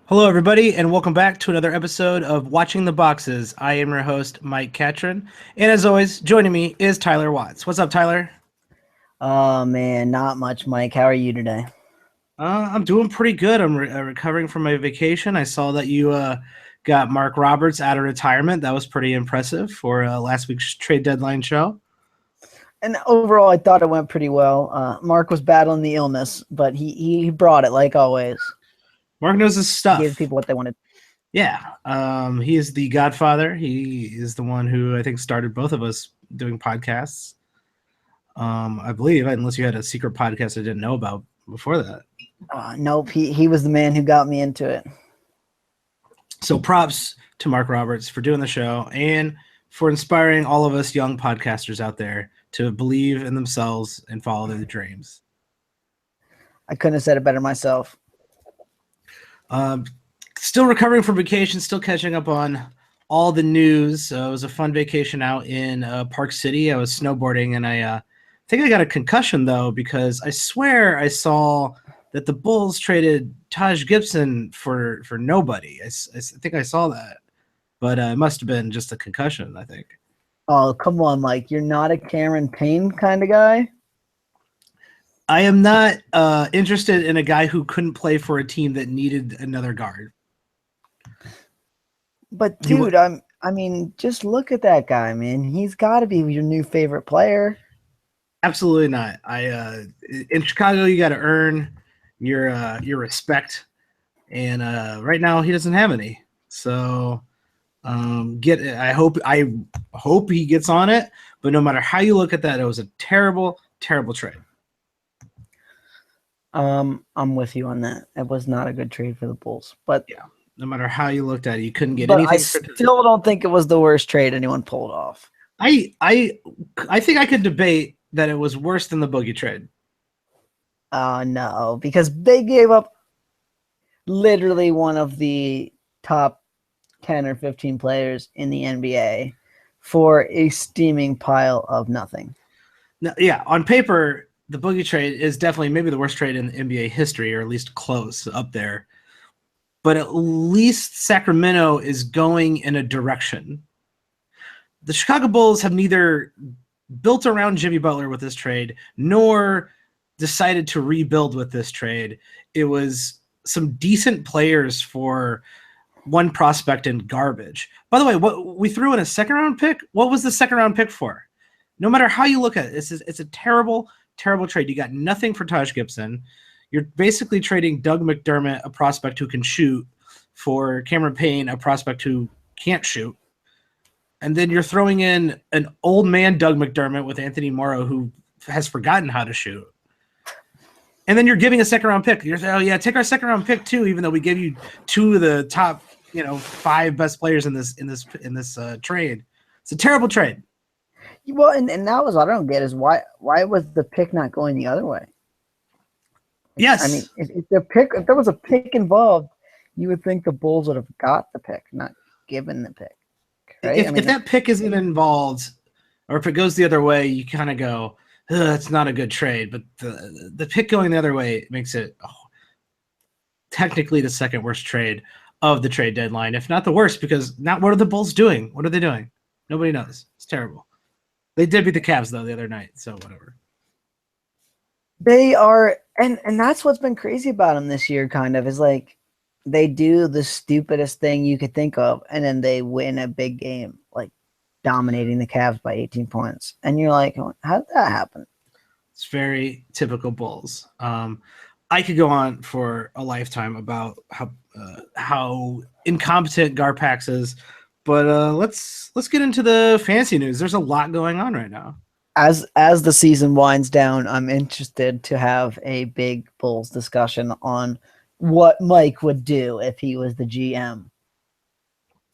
Hello, everybody, and welcome back to another episode of Watching the Boxes. I am your host, Mike Catron, and as always, joining me is Tyler Watts. What's up, Tyler? Oh man, not much, Mike. How are you today? I'm doing pretty good. I'm recovering from my vacation. I saw that you got Mark Roberts out of retirement. That was pretty impressive for last week's trade deadline show. And overall, I thought it went pretty well. Mark was battling the illness, but he brought it like always. Mark knows his stuff. Gave people what they wanted. Yeah, he is the godfather. He is the one who I think started both of us doing podcasts. I believe, unless you had a secret podcast I didn't know about before that. Nope, he was the man who got me into it. So props to Mark Roberts for doing the show and for inspiring all of us young podcasters out there to believe in themselves and follow their dreams. I couldn't have said it better myself. Still recovering from vacation, still catching up on all the news. It was a fun vacation out in Park City. I was snowboarding, and I think I got a concussion, though, because I swear I saw that the Bulls traded Taj Gibson for nobody. I think I saw that, but it must have been just a concussion, I think. Oh, come on, Mike. You're not a Cameron Payne kind of guy? I am not interested in a guy who couldn't play for a team that needed another guard. But, dude, I mean, just look at that guy, man. He's got to be your new favorite player. Absolutely not. In Chicago, you got to earn your respect, and right now he doesn't have any. So I hope he gets on it. But no matter how you look at that, it was a terrible, terrible trade. I'm with you on that. It was not a good trade for the Bulls, but yeah, no matter how you looked at it, you couldn't get but anything. I still don't think it was the worst trade anyone pulled off. I think I could debate that it was worse than the Boogie trade. No, because they gave up literally one of the top 10 or 15 players in the NBA for a steaming pile of nothing. Now, yeah, on paper, the Boogie trade is definitely maybe the worst trade in NBA history, or at least close up there. But at least Sacramento is going in a direction. The Chicago Bulls have neither built around Jimmy Butler with this trade, nor decided to rebuild with this trade. It was some decent players for one prospect and garbage. By the way, what we threw in a second-round pick, what was the second-round pick for? No matter how you look at it, it's a terrible, terrible trade. You got nothing for Taj Gibson. You're basically trading Doug McDermott, a prospect who can shoot, for Cameron Payne, a prospect who can't shoot. And then you're throwing in an old man Doug McDermott with Anthony Morrow, who has forgotten how to shoot. And then you're giving a second-round pick. You're saying, oh, yeah, take our second-round pick, too, even though we gave you two of the top, 5 best players in this trade. It's a terrible trade. Well, and that was what I don't get is why was the pick not going the other way? Yes. I mean, if there was a pick involved, you would think the Bulls would have got the pick, not given the pick. Right? If that pick isn't involved, or if it goes the other way, you kind of go, it's not a good trade. But the pick going the other way makes it technically the second worst trade of the trade deadline, if not the worst, because what are the Bulls doing? What are they doing? Nobody knows. It's terrible. They did beat the Cavs, though, the other night, so whatever. They are, and that's what's been crazy about them this year, kind of, is like they do the stupidest thing you could think of, and then they win a big game, like dominating the Cavs by 18 points. And you're like, how did that happen? It's very typical Bulls. I could go on for a lifetime about how incompetent Garpax is, but let's get into the fantasy news. There's a lot going on right now. As the season winds down, I'm interested to have a big Bulls discussion on what Mike would do if he was the GM.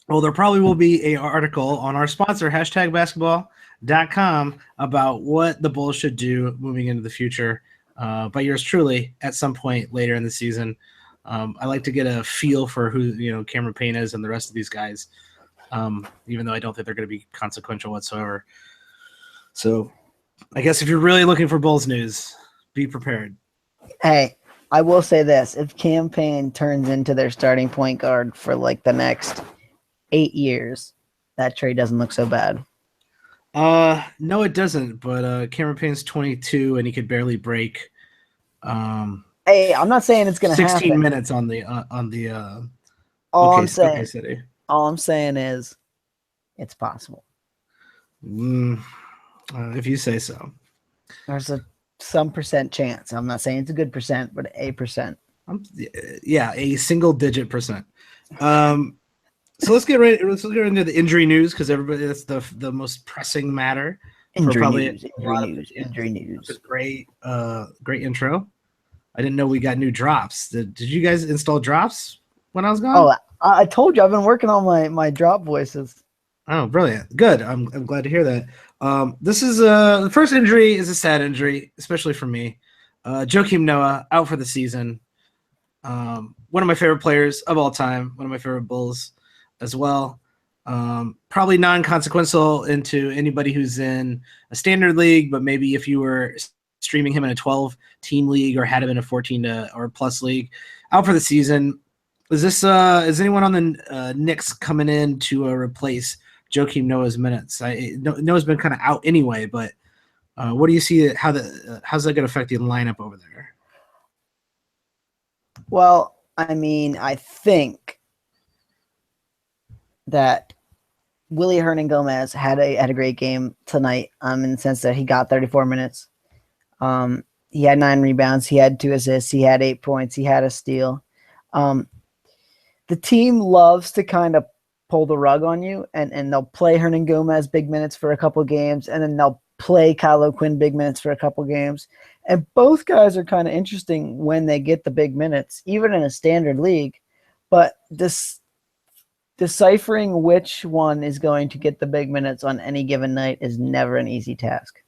Well, there probably will be an article on our sponsor, #basketball.com, about what the Bulls should do moving into the future by yours truly at some point later in the season. I like to get a feel for who Cameron Payne is and the rest of these guys, even though I don't think they're going to be consequential whatsoever. So I guess if you're really looking for Bulls news, be prepared. Hey, I will say this: if Campaign turns into their starting point guard for like the next 8 years, that trade doesn't look so bad. No, it doesn't. But Cameron Payne's 22, and he could barely break Hey, I'm not saying it's going to 16 happen. minutes on the All I'm OK saying, City. all I'm saying is, it's possible. If you say so. There's some percent chance. I'm not saying it's a good percent, but a percent. Yeah, a single-digit percent. So let's get into the injury news because everybody that's the most pressing matter. Injury news. Great intro. I didn't know we got new drops. Did you guys install drops when I was gone? Oh, I told you I've been working on my drop voices. Oh, brilliant! Good. I'm glad to hear that. This is the first injury is a sad injury, especially for me. Joakim Noah out for the season. One of my favorite players of all time. One of my favorite Bulls as well. Probably non-consequential into anybody who's in a standard league, but maybe if you were streaming him in a 12-team league or had him in a 14 or plus league, out for the season. Is anyone on the Knicks coming in to replace Joakim Noah's minutes? Noah's been kind of out anyway, but what do you see? How's that going to affect the lineup over there? Well, I mean, I think that Willie Hernangomez had a great game tonight. In the sense that he got 34 minutes. He had 9 rebounds. He had 2 assists. He had 8 points. He had a steal. The team loves to kind of pull the rug on you, and they'll play Hernangomez big minutes for a couple of games, and then they'll play Kyle O'Quinn big minutes for a couple of games. And both guys are kind of interesting when they get the big minutes, even in a standard league. But deciphering which one is going to get the big minutes on any given night is never an easy task.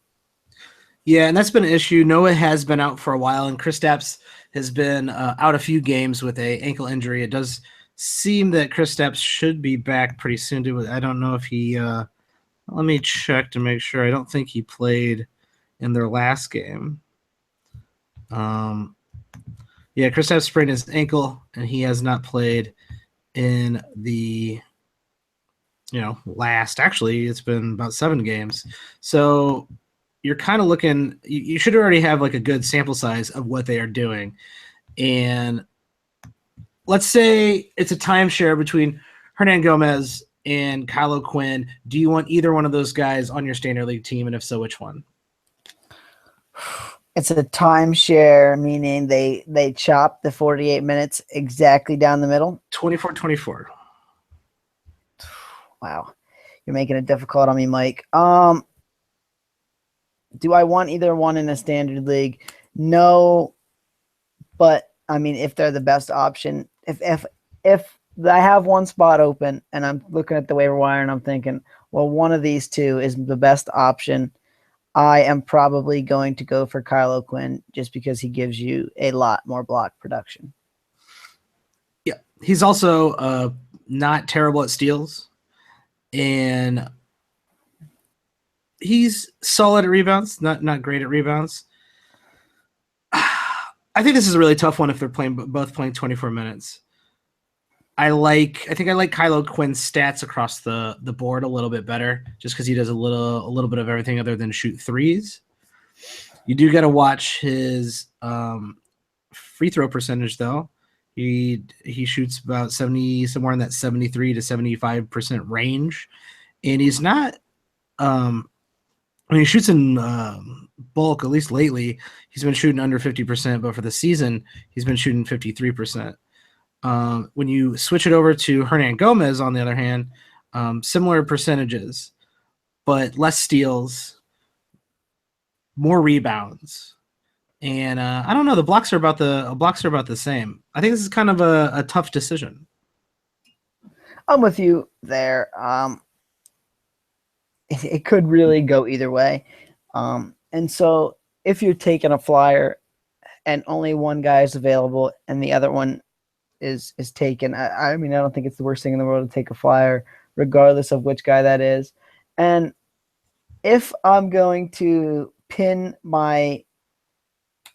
Yeah, and that's been an issue. Noah has been out for a while, and Kristaps has been out a few games with a ankle injury. It does seem that Kristaps should be back pretty soon. I don't know if he let me check to make sure. I don't think he played in their last game. Yeah, Kristaps sprained his ankle, and he has not played in the last. Actually, it's been about 7 games. So you're kind of looking. You should already have like a good sample size of what they are doing, and let's say it's a timeshare between Hernangomez and Kyle O'Quinn. Do you want either one of those guys on your standard league team, and if so, which one? It's a timeshare, meaning they chop the 48 minutes exactly down the middle. 24-24. Wow. You're making it difficult on me, Mike. Do I want either one in a standard league? No. But I mean, if they're the best option, if I have one spot open and I'm looking at the waiver wire and I'm thinking, well, one of these two is the best option, I am probably going to go for Kyle O'Quinn just because he gives you a lot more block production. Yeah, he's also not terrible at steals, and he's solid at rebounds, not great at rebounds. I think this is a really tough one if they're both playing 24 minutes. I think I like Kyle O'Quinn's stats across the board a little bit better, just because he does a little bit of everything other than shoot threes. You do got to watch his free throw percentage though. He shoots about 70, somewhere in that 73 to 75% range, and he's not. When he shoots in bulk, at least lately, he's been shooting under 50%, but for the season, he's been shooting 53%. When you switch it over to Hernangomez, on the other hand, similar percentages, but less steals, more rebounds, and I don't know. The blocks are about the same. I think this is kind of a tough decision. I'm with you there. It could really go either way. And so if you're taking a flyer and only one guy is available and the other one is taken, I mean, I don't think it's the worst thing in the world to take a flyer, regardless of which guy that is. And if I'm going to pin my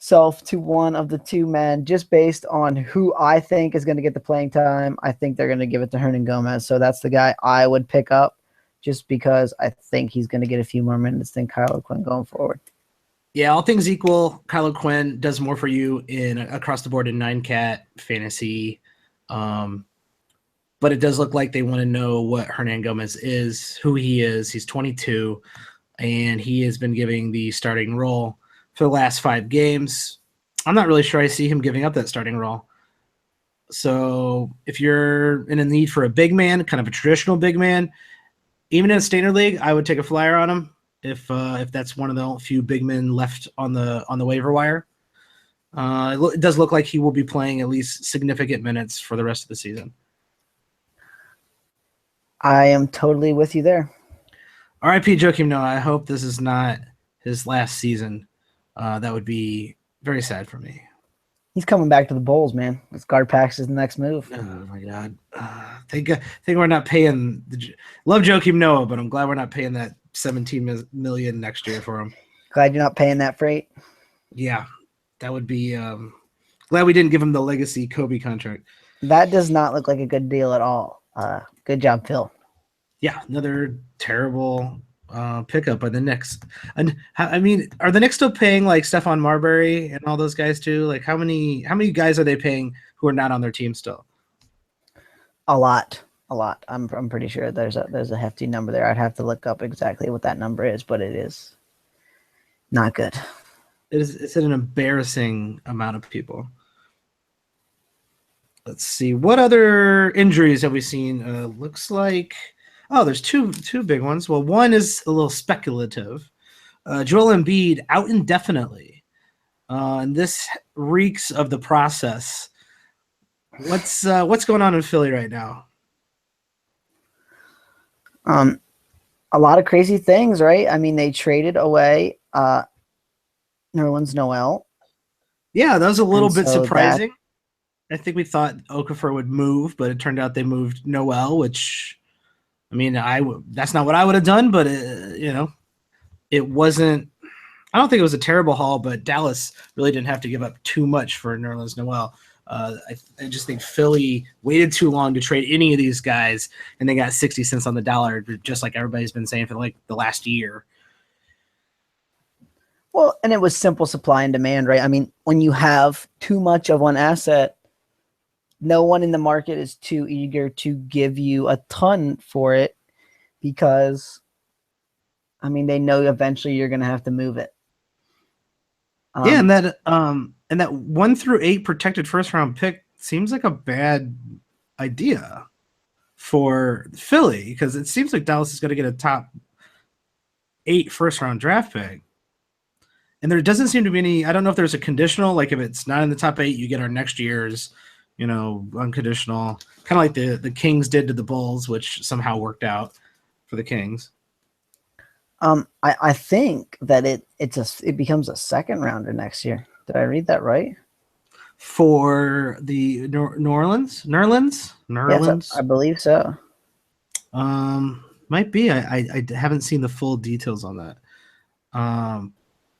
myself to one of the two men just based on who I think is going to get the playing time. I think they're going to give it to Hernangomez. So that's the guy I would pick up just because I think he's going to get a few more minutes than Kyle O'Quinn going forward. Yeah, all things equal, Kyle O'Quinn does more for you in across the board in 9-cat fantasy. But it does look like they want to know what Hernangomez is, who he is. He's 22, and he has been giving the starting role for the last 5 games. I'm not really sure I see him giving up that starting role. So if you're in a need for a big man, kind of a traditional big man, even in a standard league, I would take a flyer on him if that's one of the few big men left on the waiver wire. It does look like he will be playing at least significant minutes for the rest of the season. I am totally with you there. R.I.P. Joakim Noah. I hope this is not his last season. That would be very sad for me. He's coming back to the Bulls, man. This GarPax is the next move. Oh my God! Think we're not paying. Love Joakim Noah, but I'm glad we're not paying that $17 million next year for him. Glad you're not paying that freight. Yeah, that would be. Glad we didn't give him the legacy Kobe contract. That does not look like a good deal at all. Good job, Phil. Yeah, another terrible pickup by the Knicks. And I mean, are the Knicks still paying like Stephon Marbury and all those guys too? Like how many guys are they paying who are not on their team still? A lot. I'm pretty sure there's a hefty number there. I'd have to look up exactly what that number is, but it is not good. It's an embarrassing amount of people. Let's see. What other injuries have we seen? Looks like there's two big ones. Well, one is a little speculative. Joel Embiid out indefinitely. And this reeks of the process. What's going on in Philly right now? A lot of crazy things, right? I mean, they traded away Nerlens Noel. Yeah, that was a little bit so surprising. I think we thought Okafor would move, but it turned out they moved Noel, which, I mean, that's not what I would have done, but it wasn't. I don't think it was a terrible haul, but Dallas really didn't have to give up too much for Nerlens Noel. I just think Philly waited too long to trade any of these guys, and they got 60 cents on the dollar, just like everybody's been saying for like the last year. Well, and it was simple supply and demand, right? I mean, when you have too much of one asset, no one in the market is too eager to give you a ton for it because, I mean, they know eventually you're going to have to move it. Yeah, and that 1 through 8 protected first round pick seems like a bad idea for Philly because it seems like Dallas is going to get a top 8 first round draft pick. And there doesn't seem to be any, I don't know if there's a conditional, like if it's not in the top 8, you get our next year's, unconditional, kind of like the Kings did to the Bulls, which somehow worked out for the Kings. I think that it becomes a second rounder next year. Did I read that right? For the New Orleans? Yes, I believe so. Might be. I haven't seen the full details on that.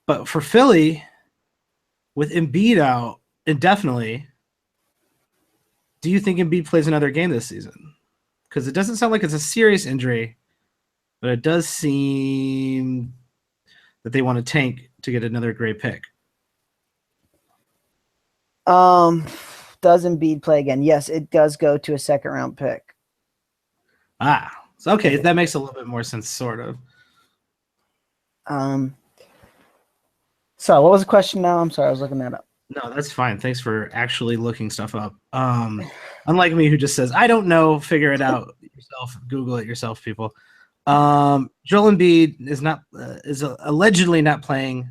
But for Philly, with Embiid out indefinitely, do you think Embiid plays another game this season? Because it doesn't sound like it's a serious injury, but it does seem that they want to tank to get another great pick. Does Embiid play again? Yes, it does go to a second round pick. So okay, that makes a little bit more sense, sort of. So what was the question now? I'm sorry, I was looking that up. No, that's fine. Thanks for actually looking stuff up. Unlike me, who just says, I don't know, figure it out yourself, Google it yourself, people. Joel Embiid is allegedly not playing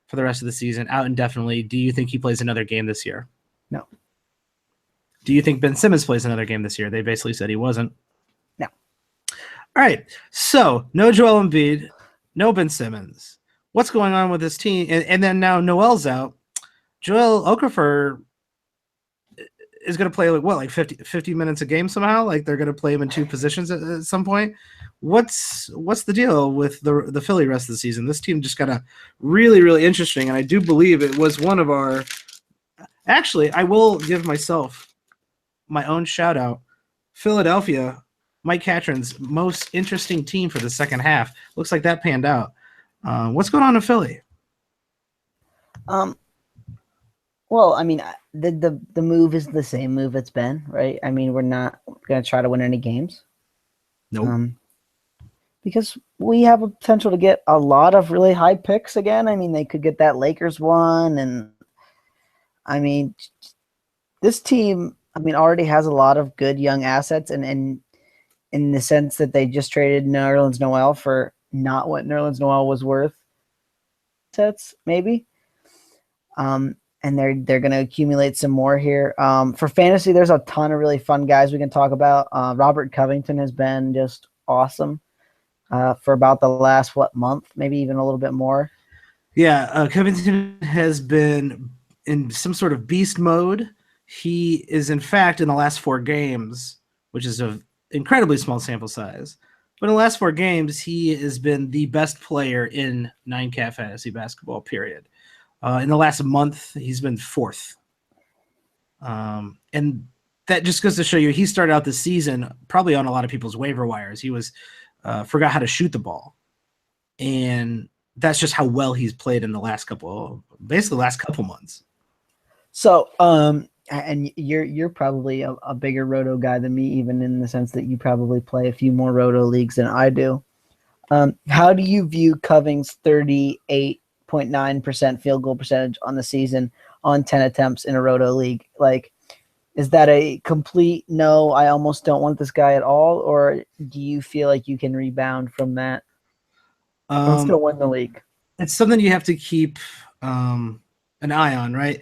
for the rest of the season, out indefinitely. Do you think he plays another game this year? No. Do you think Ben Simmons plays another game this year? They basically said he wasn't. No. All right. So no Joel Embiid, no Ben Simmons. What's going on with this team? And then now Noel's out. Joel Okafor is going to play like 50 minutes a game somehow. Like they're going to play him in two positions at some point. What's the deal with the Philly rest of the season? This team just got a really, really interesting, and I do believe it was one of our. Actually, I will give myself my own shout out. Philadelphia, Mike Catron's most interesting team for the second half. Looks like that panned out. What's going on in Philly? Well, I mean, the move is the same move it's been, right? I mean, we're not going to try to win any games. Nope. Because we have a potential to get a lot of really high picks again. I mean, they could get that Lakers one, and I mean, this team, I mean, already has a lot of good young assets, and in the sense that they just traded Nerlens Noel for not what Nerlens Noel was worth. Sets maybe. And they're going to accumulate some more here. For fantasy, there's a ton of really fun guys we can talk about. Robert Covington has been just awesome for about the last, month, maybe even a little bit more. Yeah, Covington has been in some sort of beast mode. He is, in fact, in the last 4 games, which is an incredibly small sample size, but in the last 4 games, he has been the best player in 9Cat fantasy basketball, period. In the last month, he's been 4th. And that just goes to show you he started out the season probably on a lot of people's waiver wires. He was forgot how to shoot the ball. And that's just how well he's played in the last couple months. So, and you're probably a bigger roto guy than me, even in the sense that you probably play a few more roto leagues than I do. How do you view Coving's 38.9% field goal percentage on the season on 10 attempts in a roto league? Like, is that a complete no, I almost don't want this guy at all? Or do you feel like you can rebound from that and still win the league? It's something you have to keep an eye on, right?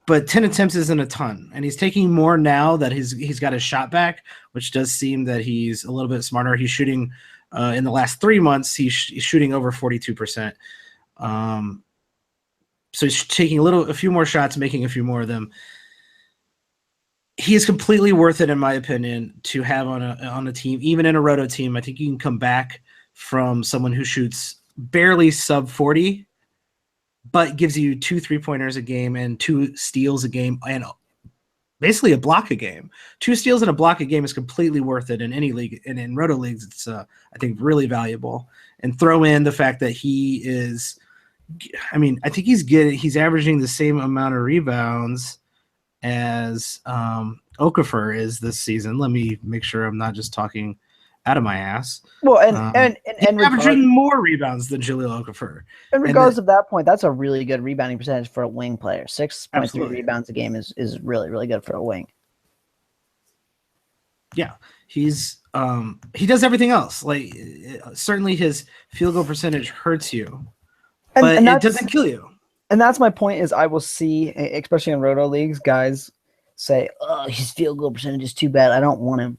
But 10 attempts isn't a ton, and he's taking more now that he's got his shot back, which does seem that he's a little bit smarter. He's shooting in the last 3 months, he's shooting over 42%. So he's taking a few more shots, making a few more of them. He is completely worth it, in my opinion, to have on a team, even in a roto team. I think you can come back from someone who shoots barely sub 40, but gives you 2 3-pointers a game and 2 steals a game and basically a block a game. 2 steals and a block a game is completely worth it in any league. And in roto leagues, it's I think really valuable. And throw in the fact that he is, I mean, I think he's averaging the same amount of rebounds as Okafor is this season. Let me make sure I'm not just talking out of my ass. Well, and averaging more rebounds than Jahlil Okafor. In regards of that point, that's a really good rebounding percentage for a wing player. 6.3 rebounds a game is really, really good for a wing. Yeah, he's he does everything else. Like certainly his field goal percentage hurts you, but it doesn't kill you. And that's my point. Is I will see, especially in roto leagues, guys say, "Oh, his field goal percentage is too bad. I don't want him."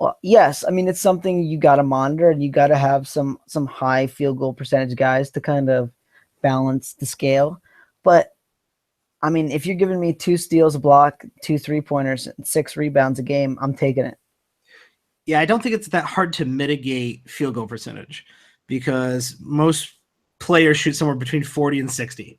Well, yes, I mean it's something you got to monitor, and you got to have some high field goal percentage guys to kind of balance the scale. But I mean, if you're giving me 2 steals a block, 2 3-pointers, and 6 rebounds a game, I'm taking it. Yeah, I don't think it's that hard to mitigate field goal percentage because most players shoot somewhere between 40 and 60,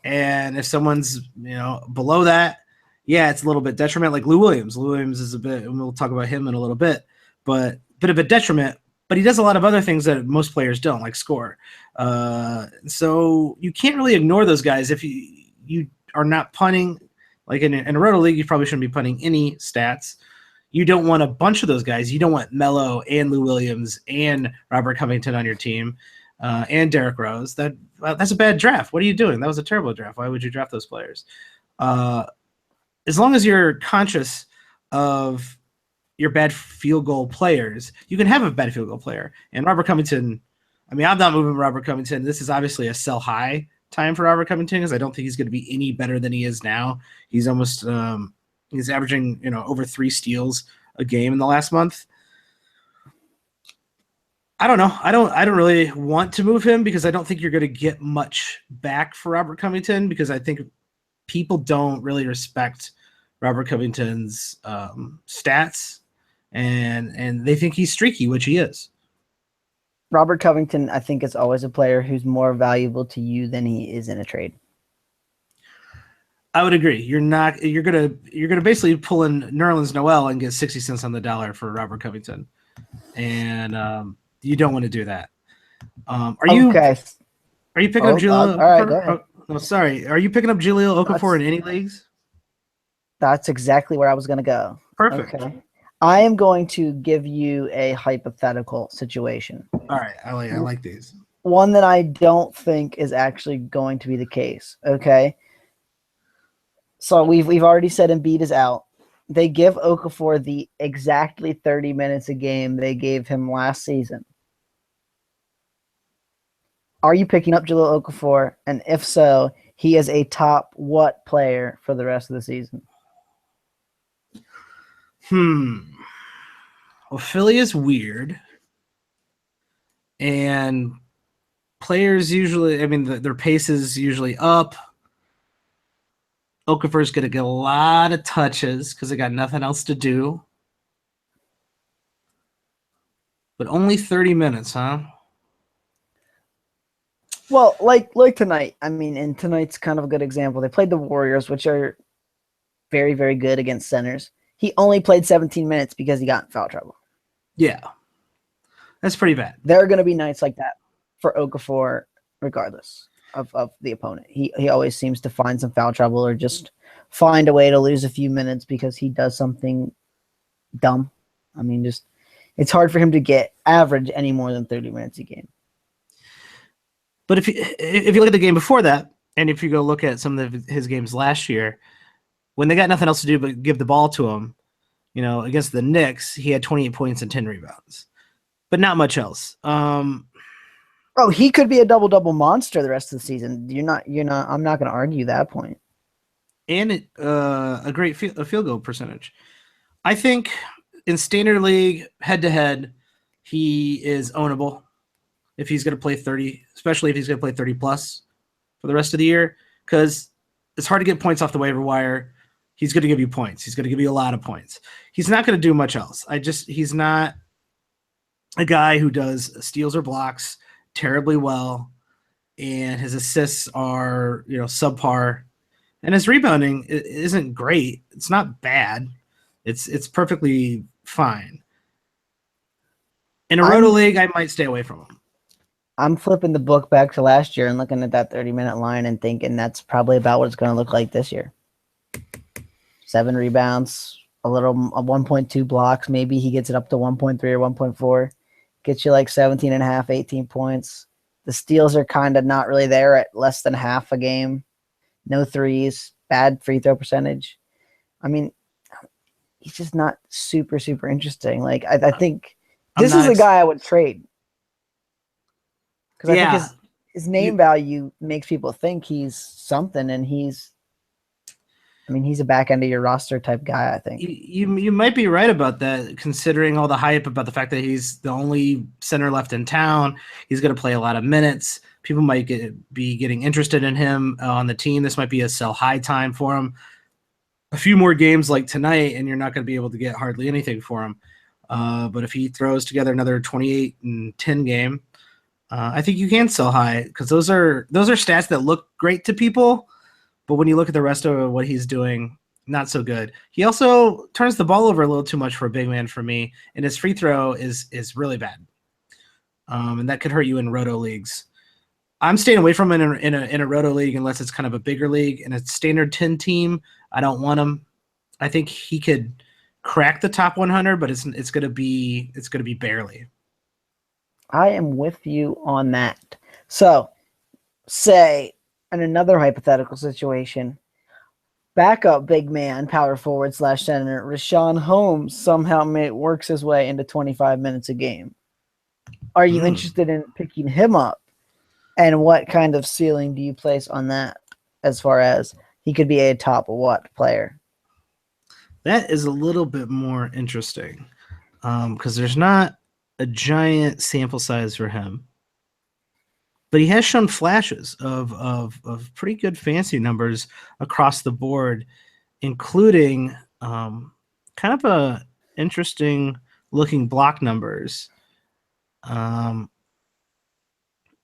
and if someone's below that. Yeah, it's a little bit detriment. Like Lou Williams. Lou Williams is a bit, and we'll talk about him in a little bit, but bit of a detriment. But he does a lot of other things that most players don't, like score. So you can't really ignore those guys if you are not punting. Like in a roto league, you probably shouldn't be punting any stats. You don't want a bunch of those guys. You don't want Melo and Lou Williams and Robert Covington on your team and Derrick Rose. That's a bad draft. What are you doing? That was a terrible draft. Why would you draft those players? As long as you're conscious of your bad field goal players, you can have a bad field goal player. And Robert Covington, I mean, I'm not moving Robert Covington. This is obviously a sell high time for Robert Covington because I don't think he's going to be any better than he is now. He's almost he's averaging over 3 steals a game in the last month. I don't know. I don't really want to move him because I don't think you're going to get much back for Robert Covington because I think people don't really respect Robert Covington's stats, and they think he's streaky, which he is. Robert Covington, I think, is always a player who's more valuable to you than he is in a trade. I would agree. You're gonna basically pull in Nerlens Noel and get 60 cents on the dollar for Robert Covington, and you don't want to do that. Are you picking up Julio? All right, go ahead. No, sorry. Are you picking up Julio Okafor in any leagues? That's exactly where I was going to go. Perfect. Okay. I am going to give you a hypothetical situation. All right, I like these. One that I don't think is actually going to be the case. Okay. So we've already said Embiid is out. They give Okafor the exactly 30 minutes a game they gave him last season. Are you picking up Jahlil Okafor? And if so, he is a top what player for the rest of the season? Well, Philly is weird. And players usually, their pace is usually up. Okafor's going to get a lot of touches because they got nothing else to do. But only 30 minutes, huh? Well, like tonight. And tonight's kind of a good example. They played the Warriors, which are very, very good against centers. He only played 17 minutes because he got in foul trouble. Yeah. That's pretty bad. There are going to be nights like that for Okafor, regardless of the opponent. He always seems to find some foul trouble or just find a way to lose a few minutes because he does something dumb. It's hard for him to get average any more than 30 minutes a game. But if you look at the game before that, and if you go look at some of his games last year, when they got nothing else to do but give the ball to him, against the Knicks, he had 28 points and 10 rebounds, but not much else. He could be a double-double monster the rest of the season. You're not. I'm not going to argue that point. And a great field goal percentage. I think in standard league, head-to-head, he is ownable if he's going to play 30, especially if he's going to play 30-plus for the rest of the year, because it's hard to get points off the waiver wire. He's going to give you points. He's going to give you a lot of points. He's not going to do much else. He's not a guy who does steals or blocks terribly well, and his assists are, subpar, and his rebounding isn't great. It's not bad. It's perfectly fine. In a roto league, I might stay away from him. I'm flipping the book back to last year and looking at that 30-minute line and thinking that's probably about what it's going to look like this year. 7 rebounds, a 1.2 blocks. Maybe he gets it up to 1.3 or 1.4. Gets you like 17 and a half, 18 points. The steals are kind of not really there at less than half a game. No threes, bad free throw percentage. He's just not super, super interesting. Like, I think this is a guy I would trade. Because I think his name value makes people think he's something, and he's a back end of your roster type guy, I think. You might be right about that, considering all the hype about the fact that he's the only center left in town. He's going to play a lot of minutes. People might be getting interested in him on the team. This might be a sell high time for him. A few more games like tonight, and you're not going to be able to get hardly anything for him. But if he throws together another 28 and 10 game, I think you can sell high, because those are stats that look great to people. But when you look at the rest of what he's doing, not so good. He also turns the ball over a little too much for a big man for me, and his free throw is really bad. And that could hurt you in roto leagues. I'm staying away from him in a roto league unless it's kind of a bigger league. In a standard 10 team, I don't want him. I think he could crack the top 100, but it's gonna be barely. I am with you on that. So, say in another hypothetical situation, backup big man, power forward / center, Richaun Holmes somehow works his way into 25 minutes a game. Are you interested in picking him up? And what kind of ceiling do you place on that as far as he could be a top what player? That is a little bit more interesting because there's not a giant sample size for him. But he has shown flashes of pretty good fancy numbers across the board including kind of a interesting looking block numbers. I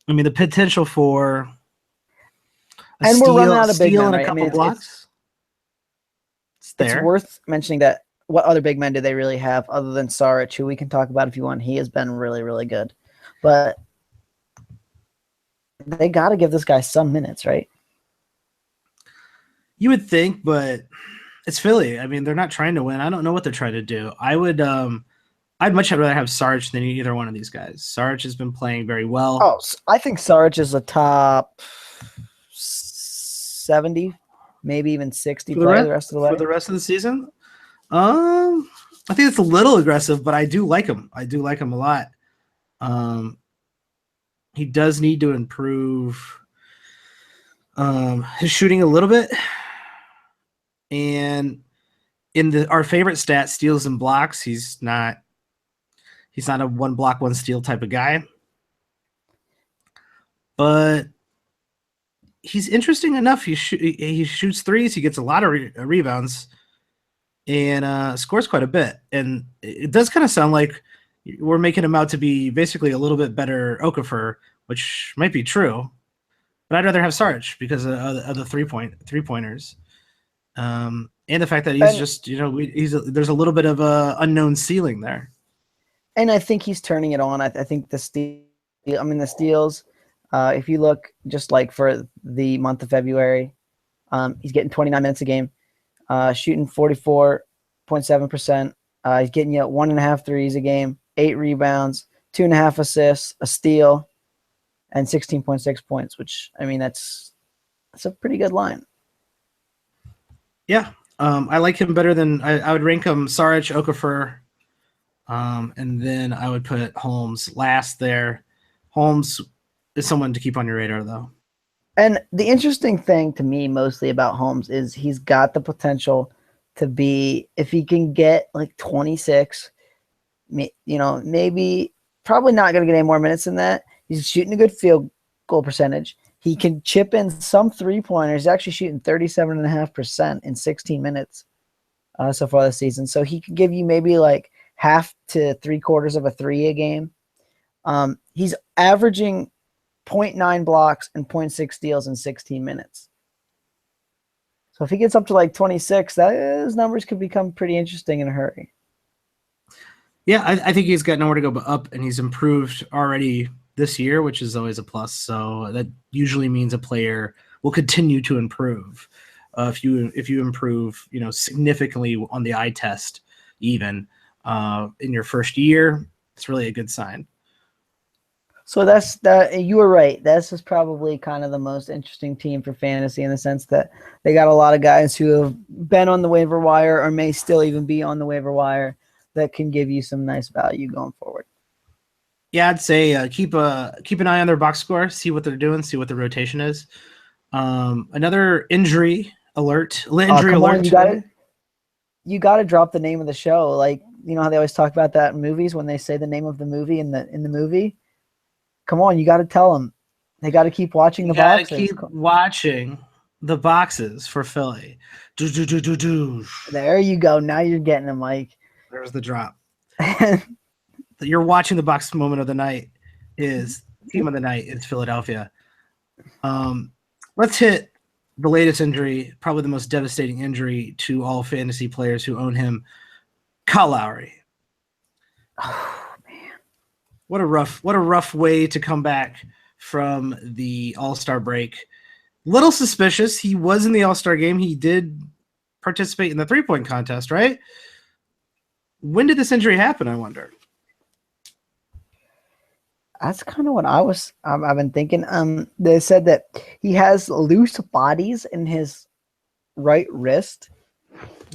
mean, the potential for And we're running out of big steal men, and a right? I couple mean, blocks. It's it's there. worth mentioning that what other big men do they really have other than Saric, who we can talk about if you want. He has been really, really good. But they got to give this guy some minutes, right? You would think, but it's Philly. I mean, they're not trying to win. I don't know what they're trying to do. I'd much rather have Sarge than either one of these guys. Sarge has been playing very well. Oh, I think Saric is a top 70, maybe even 60 player the rest of the way. For the rest of the season? I think it's a little aggressive, but I do like him. I do like him a lot. He does need to improve his shooting a little bit. And in our favorite stat, steals and blocks, he's not a one block, one steal type of guy. But he's interesting enough. He shoots threes. He gets a lot of rebounds and scores quite a bit. And it does kind of sound like we're making him out to be basically a little bit better Okafor, which might be true. But I'd rather have Sarge because of the three-pointers. And the fact that he's just, there's a little bit of a unknown ceiling there. And I think he's turning it on. I think the steals, if you look just like for the month of February, he's getting 29 minutes a game, shooting 44.7%. He's getting you 1.5 threes a game, 8 rebounds, 2.5 assists, a steal, and 16.6 points, which, I mean, that's a pretty good line. Yeah. I like him better than I would rank him Saric, Okafor, and then I would put Holmes last there. Holmes is someone to keep on your radar, though. And the interesting thing to me mostly about Holmes is he's got the potential to be, if he can get like 26, maybe probably not going to get any more minutes than that. He's shooting a good field goal percentage. He can chip in some three-pointers. He's actually shooting 37.5% in 16 minutes so far this season. So he could give you maybe like half to three-quarters of a three a game. He's averaging 0.9 blocks and 0.6 steals in 16 minutes. So if he gets up to like 26, those numbers could become pretty interesting in a hurry. Yeah, I think he's got nowhere to go but up, and he's improved already this year, which is always a plus. So that usually means a player will continue to improve. If you improve, significantly on the eye test, even in your first year, it's really a good sign. So that's that. You were right. This is probably kind of the most interesting team for fantasy in the sense that they got a lot of guys who have been on the waiver wire or may still even be on the waiver wire that can give you some nice value going forward. Yeah, I'd say keep an eye on their box score, see what they're doing, see what the rotation is. Another injury alert. Injury alert. You got to drop the name of the show. Like, you know how they always talk about that in movies when they say the name of the movie in the movie. Come on, you got to tell them. They got to keep watching the boxes. Keep watching the boxes for Philly. There you go. Now you're getting them, Mike. There's the drop. You're watching the box moment of the night is team of the night is Philadelphia. Let's hit the latest injury, probably the most devastating injury to all fantasy players who own him, Kyle Lowry. Oh man. What a rough way to come back from the All-Star break. Little suspicious. He was in the All-Star game. He did participate in the three-point contest, right? When did this injury happen, I wonder? That's kind of what I've been thinking. They said that he has loose bodies in his right wrist.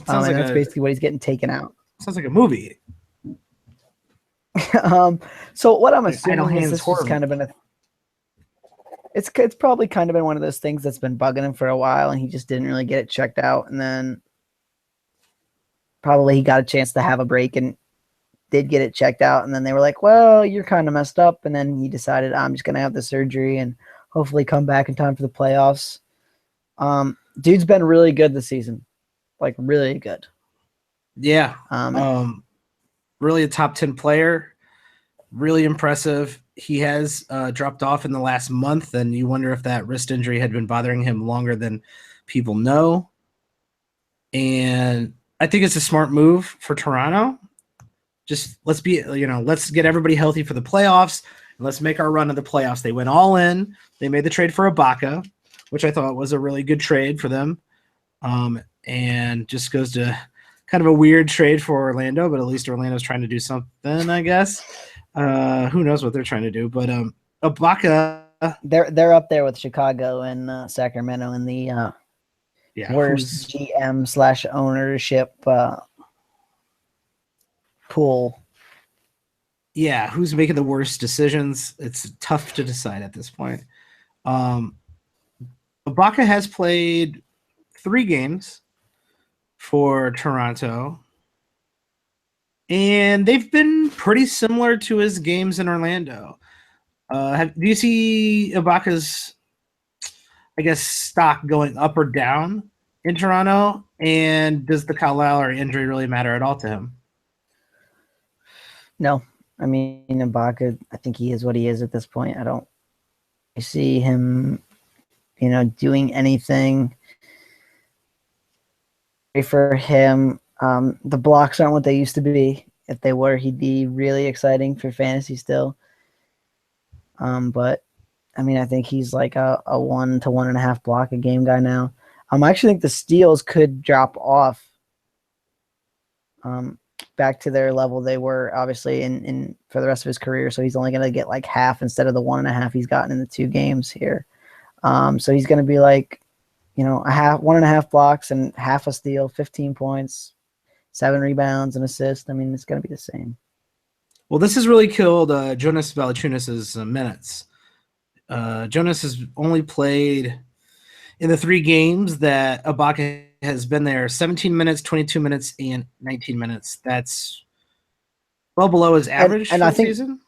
And that's basically what he's getting taken out. Sounds like a movie. So what I'm assuming is this has kind of been it's probably kind of been one of those things that's been bugging him for a while, and he just didn't really get it checked out, and then probably he got a chance to have a break and did get it checked out, and then they were like, well, you're kind of messed up, and then he decided, I'm just going to have the surgery and hopefully come back in time for the playoffs. Dude's been really good this season. like really good. Yeah. Um, Really a top 10 player. Really impressive. He has dropped off in the last month, and you wonder if that wrist injury had been bothering him longer than people know. And I think it's a smart move for Toronto. Just let's get everybody healthy for the playoffs, and let's make our run of the playoffs. They went all in. They made the trade for Ibaka, which I thought was a really good trade for them. And just goes to kind of a weird trade for Orlando, but at least Orlando's trying to do something, I guess. Who knows what they're trying to do? But Ibaka, they're up there with Chicago and Sacramento in the worst GM/ownership pool. Yeah, who's making the worst decisions? It's tough to decide at this point. Ibaka has played 3 games for Toronto, and they've been pretty similar to his games in Orlando. Do you see Ibaka's, I guess, stock going up or down in Toronto? And does the Kyle Lowry injury really matter at all to him? No, I mean Ibaka. I think he is what he is at this point. I see him, doing anything for him. The blocks aren't what they used to be. If they were, he'd be really exciting for fantasy still. But I mean, I think he's like a 1 to 1.5 block a game guy now. I actually think the steals could drop off back to their level they were obviously in for the rest of his career. So he's only going to get like half instead of the 1.5 he's gotten in the 2 games here. So he's going to be like, a 1.5 blocks and half a steal, 15 points, 7 rebounds and assists. I mean, it's going to be the same. Well, this has really killed Jonas Valanciunas' minutes. Jonas has only played in the 3 games that Ibaka has been there 17 minutes, 22 minutes, and 19 minutes. That's well below his average and for I the think, season.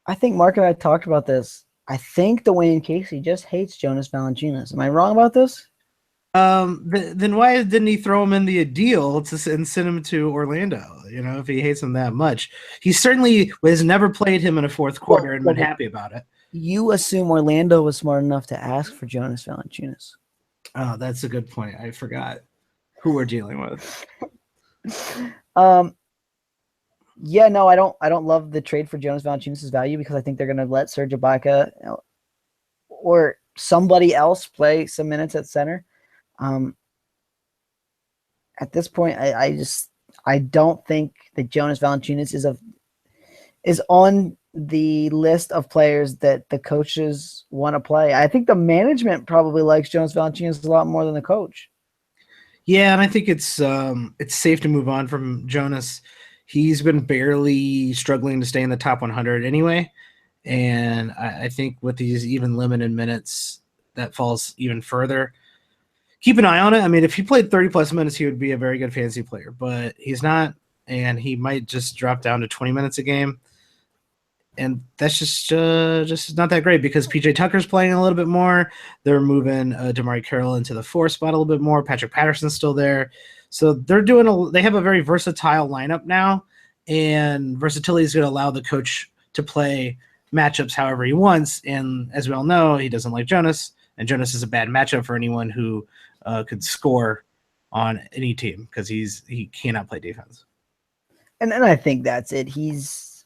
I think Mark and I talked about this. I think Dwayne Casey just hates Jonas Valanciunas. Am I wrong about this? Then why didn't he throw him in the deal and send him to Orlando? If he hates him that much, he certainly has never played him in a fourth quarter and been happy about it. You assume Orlando was smart enough to ask for Jonas Valanciunas. Oh, that's a good point. I forgot who we're dealing with. Yeah, no, I don't love the trade for Jonas Valanciunas' value because I think they're going to let Serge Ibaka or somebody else play some minutes at center. At this point, I don't think that Jonas Valanciunas is on the list of players that the coaches want to play. I think the management probably likes Jonas Valanciunas a lot more than the coach. Yeah, and I think it's safe to move on from Jonas. He's been barely struggling to stay in the top 100 anyway, and I think with these even limited minutes, that falls even further. Keep an eye on it. I mean, if he played 30-plus minutes, he would be a very good fantasy player, but he's not, and he might just drop down to 20 minutes a game. And that's just not that great because PJ Tucker's playing a little bit more. They're moving DeMarre Carroll into the 4 spot a little bit more. Patrick Patterson's still there. So they have a very versatile lineup now, and versatility is going to allow the coach to play matchups however he wants. And as we all know, he doesn't like Jonas, and Jonas is a bad matchup for anyone who could score on any team because he cannot play defense. And I think that's it. He's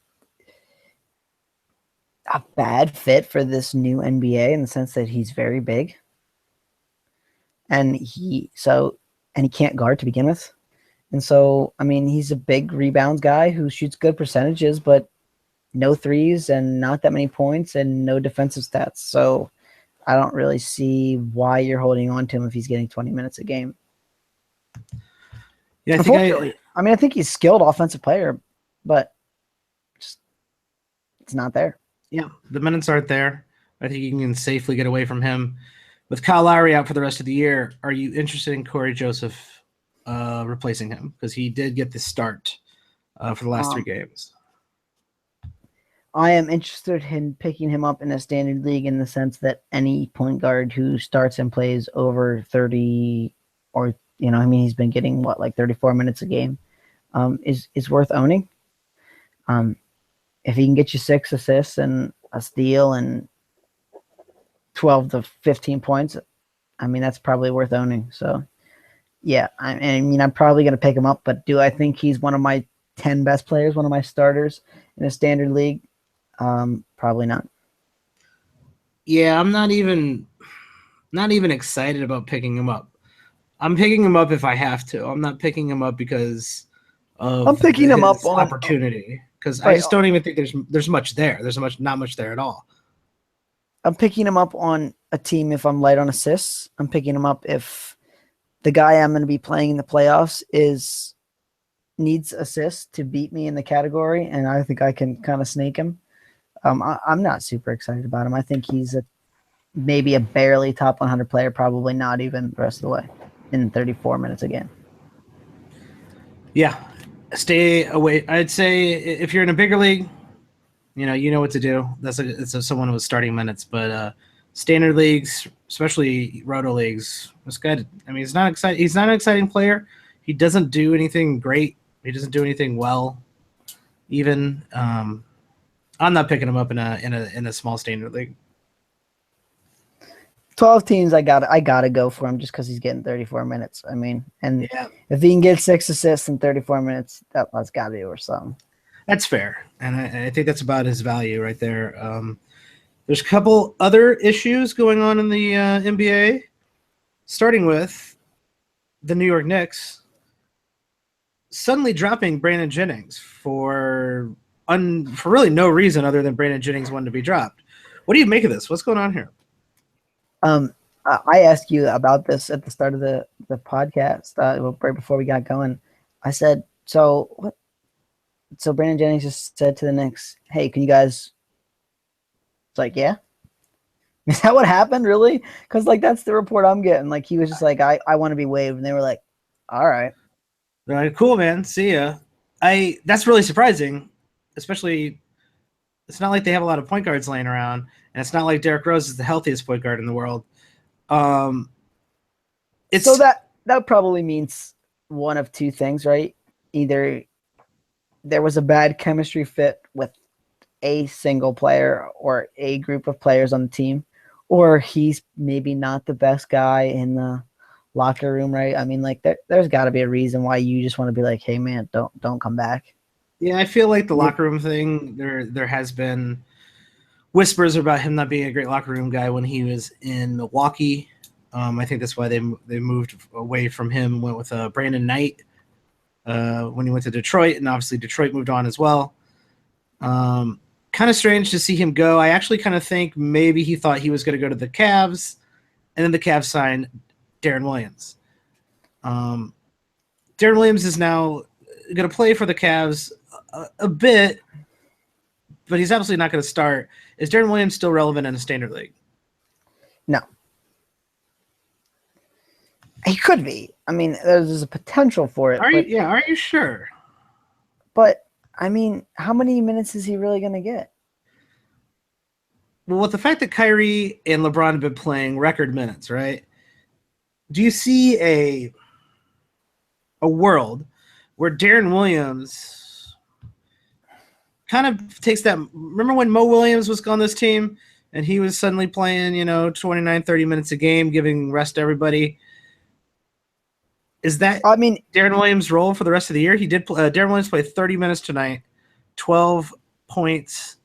a bad fit for this new NBA in the sense that he's very big. And he can't guard to begin with. And so, I mean, he's a big rebounds guy who shoots good percentages, but no threes and not that many points and no defensive stats. So I don't really see why you're holding on to him if he's getting 20 minutes a game. Yeah, I think he's a skilled offensive player, but it's not there. Yeah, the minutes aren't there. I think you can safely get away from him. With Kyle Lowry out for the rest of the year, are you interested in Corey Joseph replacing him? Because he did get the start for the last 3 games. I am interested in picking him up in a standard league in the sense that any point guard who starts and plays over 30 or You know, I mean, he's been getting what, like 34 minutes a game, is worth owning. If he can get you 6 assists and a steal and 12 to 15 points, I mean, that's probably worth owning. So, yeah, I mean, I'm probably going to pick him up, but do I think he's one of my 10 best players, one of my starters in a standard league? Probably not. Yeah, I'm not even excited about picking him up. I'm picking him up if I have to. I'm not picking him up because of I'm picking him up his on opportunity, because I right. just don't even think there's much there. There's not much there at all. I'm picking him up on a team if I'm light on assists. I'm picking him up if the guy I'm going to be playing in the playoffs needs assists to beat me in the category, and I think I can kind of snake him. I'm not super excited about him. I think he's maybe a barely top 100 player, probably not even the rest of the way in 34 minutes a game. Yeah, stay away. I'd say if you're in a bigger league, you know what to do. It's someone who was starting minutes, but standard leagues, especially roto leagues, this guy. I mean, he's not exciting. He's not an exciting player. He doesn't do anything great. He doesn't do anything well. Even I'm not picking him up in a small standard league. 12 teams, I gotta go for him just because he's getting 34 minutes. I mean, and Yeah, if he can get 6 assists in 34 minutes, that's got to be worth something. that's fair, and I think that's about his value right there. There's a couple other issues going on in the NBA, starting with the New York Knicks suddenly dropping Brandon Jennings for really no reason other than Brandon Jennings wanted to be dropped. What do you make of this? What's going on here? I asked you about this at the start of the podcast, right before we got going. I said, so what? So Brandon Jennings just said to the Knicks, "Hey, can you guys?" It's like, yeah. Is that what happened, really? Because like that's the report I'm getting. Like he was just like, I want to be waived, and they were like, all right. They're like, cool, man. See ya. That's really surprising, especially it's not like they have a lot of point guards laying around, and it's not like Derrick Rose is the healthiest point guard in the world. So that probably means one of two things, right? Either there was a bad chemistry fit with a single player or a group of players on the team, or he's maybe not the best guy in the locker room, right? I mean, like there's got to be a reason why you just want to be like, hey man, don't come back. Yeah, I feel like the locker room thing, there has been whispers about him not being a great locker room guy when he was in Milwaukee. I think that's why they moved away from him, went with Brandon Knight when he went to Detroit, and obviously Detroit moved on as well. Kind of strange to see him go. I actually kind of think maybe he thought he was going to go to the Cavs, and then the Cavs signed Darren Williams. Darren Williams is now going to play for the Cavs a bit, but he's absolutely not going to start. Is Darren Williams still relevant in a standard league? No. He could be. I mean, there's a potential for it. Are you sure? But I mean, how many minutes is he really going to get? Well, with the fact that Kyrie and LeBron have been playing record minutes, right? Do you see a world where Darren Williams kind of takes that? Remember when Mo Williams was on this team and he was suddenly playing, 29, 30 minutes a game, giving rest to everybody? Is that Darren Williams' role for the rest of the year? He did. Darren Williams played 30 minutes tonight, 12 points,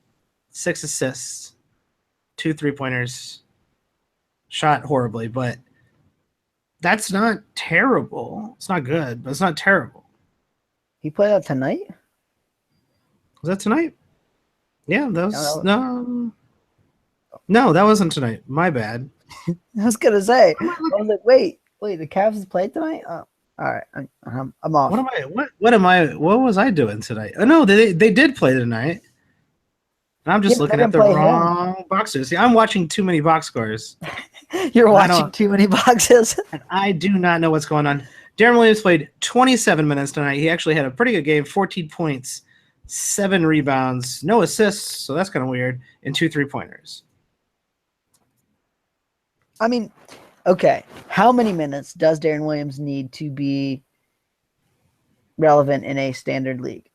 6 assists, 2 3-pointers. Shot horribly, but that's not terrible. It's not good, but it's not terrible. He played out tonight? Was that tonight? Yeah, that was no, that wasn't tonight. My bad. I was gonna say. I was like, wait, the Cavs played tonight? Oh, all right, I'm off. What was I doing tonight? Oh no, they did play tonight. I'm just looking at the wrong boxes. See, I'm watching too many box scores. You're watching too many boxes. And I do not know what's going on. Darren Williams played 27 minutes tonight. He actually had a pretty good game, 14 points, 7 rebounds, no assists, so that's kind of weird, and 2 3-pointers. I mean, Okay. How many minutes does Darren Williams need to be relevant in a standard league?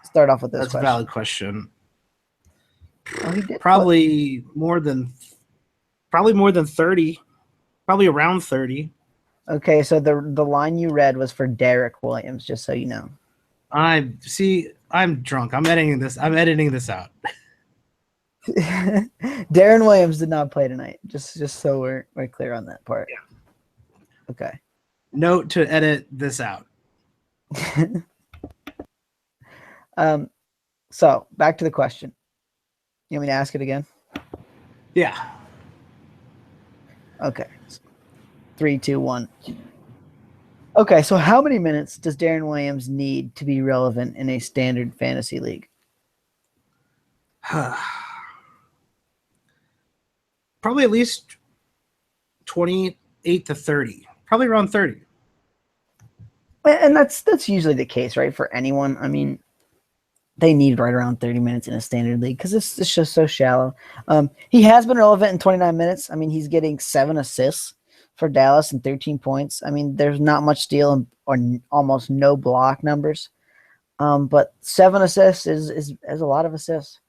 Start off with this That's a question. valid question. Oh, he did Probably more than 30. Probably around 30. Okay, so the line you read was for Derek Williams, just so you know. I'm drunk. I'm editing this out. Darren Williams did not play tonight. Just so we're clear on that part. Yeah. Okay. Note to edit this out. So back to the question. You want me to ask it again? Yeah. Okay. 3, 2, 1. Okay, so how many minutes does Darren Williams need to be relevant in a standard fantasy league? Probably at least 28 to 30. Probably around 30. And that's usually the case, right? For anyone. I mean, they need right around 30 minutes in a standard league because it's just so shallow. He has been relevant in 29 minutes. I mean, he's getting 7 assists for Dallas and 13 points. I mean, there's not much steal or almost no block numbers. But 7 assists is a lot of assists.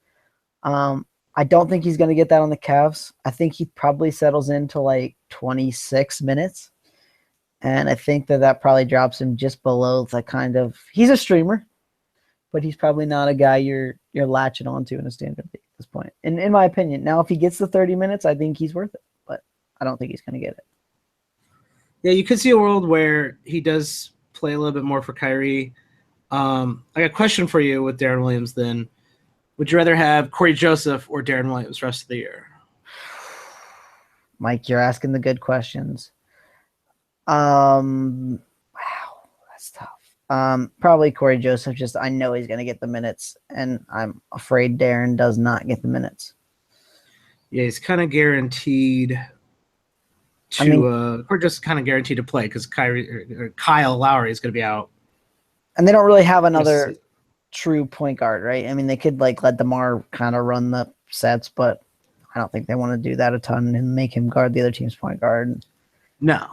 I don't think he's going to get that on the Cavs. I think he probably settles into like 26 minutes. And I think that probably drops him just below the kind of – he's a streamer, but he's probably not a guy you're latching onto in a standard league at this point, in my opinion. Now, if he gets the 30 minutes, I think he's worth it, but I don't think he's going to get it. Yeah, you could see a world where he does play a little bit more for Kyrie. I got a question for you with Darren Williams then. Would you rather have Corey Joseph or Darren Williams the rest of the year? Mike, you're asking the good questions. Wow, that's tough. Probably Corey Joseph. Just I know he's going to get the minutes, and I'm afraid Darren does not get the minutes. Yeah, he's kind of guaranteed to. We're just kind of guaranteed to play because Kyle Lowry is going to be out, and they don't really have another true point guard, right? I mean, they could like let DeMar kind of run the sets, but I don't think they want to do that a ton and make him guard the other team's point guard. No.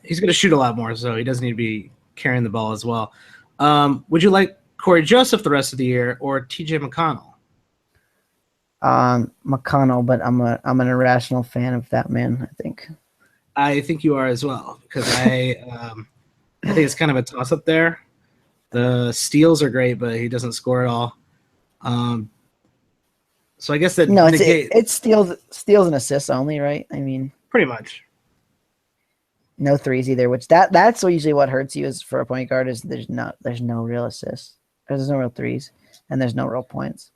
He's going to shoot a lot more, so he doesn't need to be carrying the ball as well. Would you like Corey Joseph the rest of the year or TJ McConnell? McConnell, but I'm an irrational fan of that man, I think you are as well, because I think it's kind of a toss-up there. The steals are great, but he doesn't score at all. So I guess that it's steals and assists only, right? I mean, pretty much. No threes either, which that's usually what hurts you is for a point guard is there's no real assists. There's no real threes and there's no real points.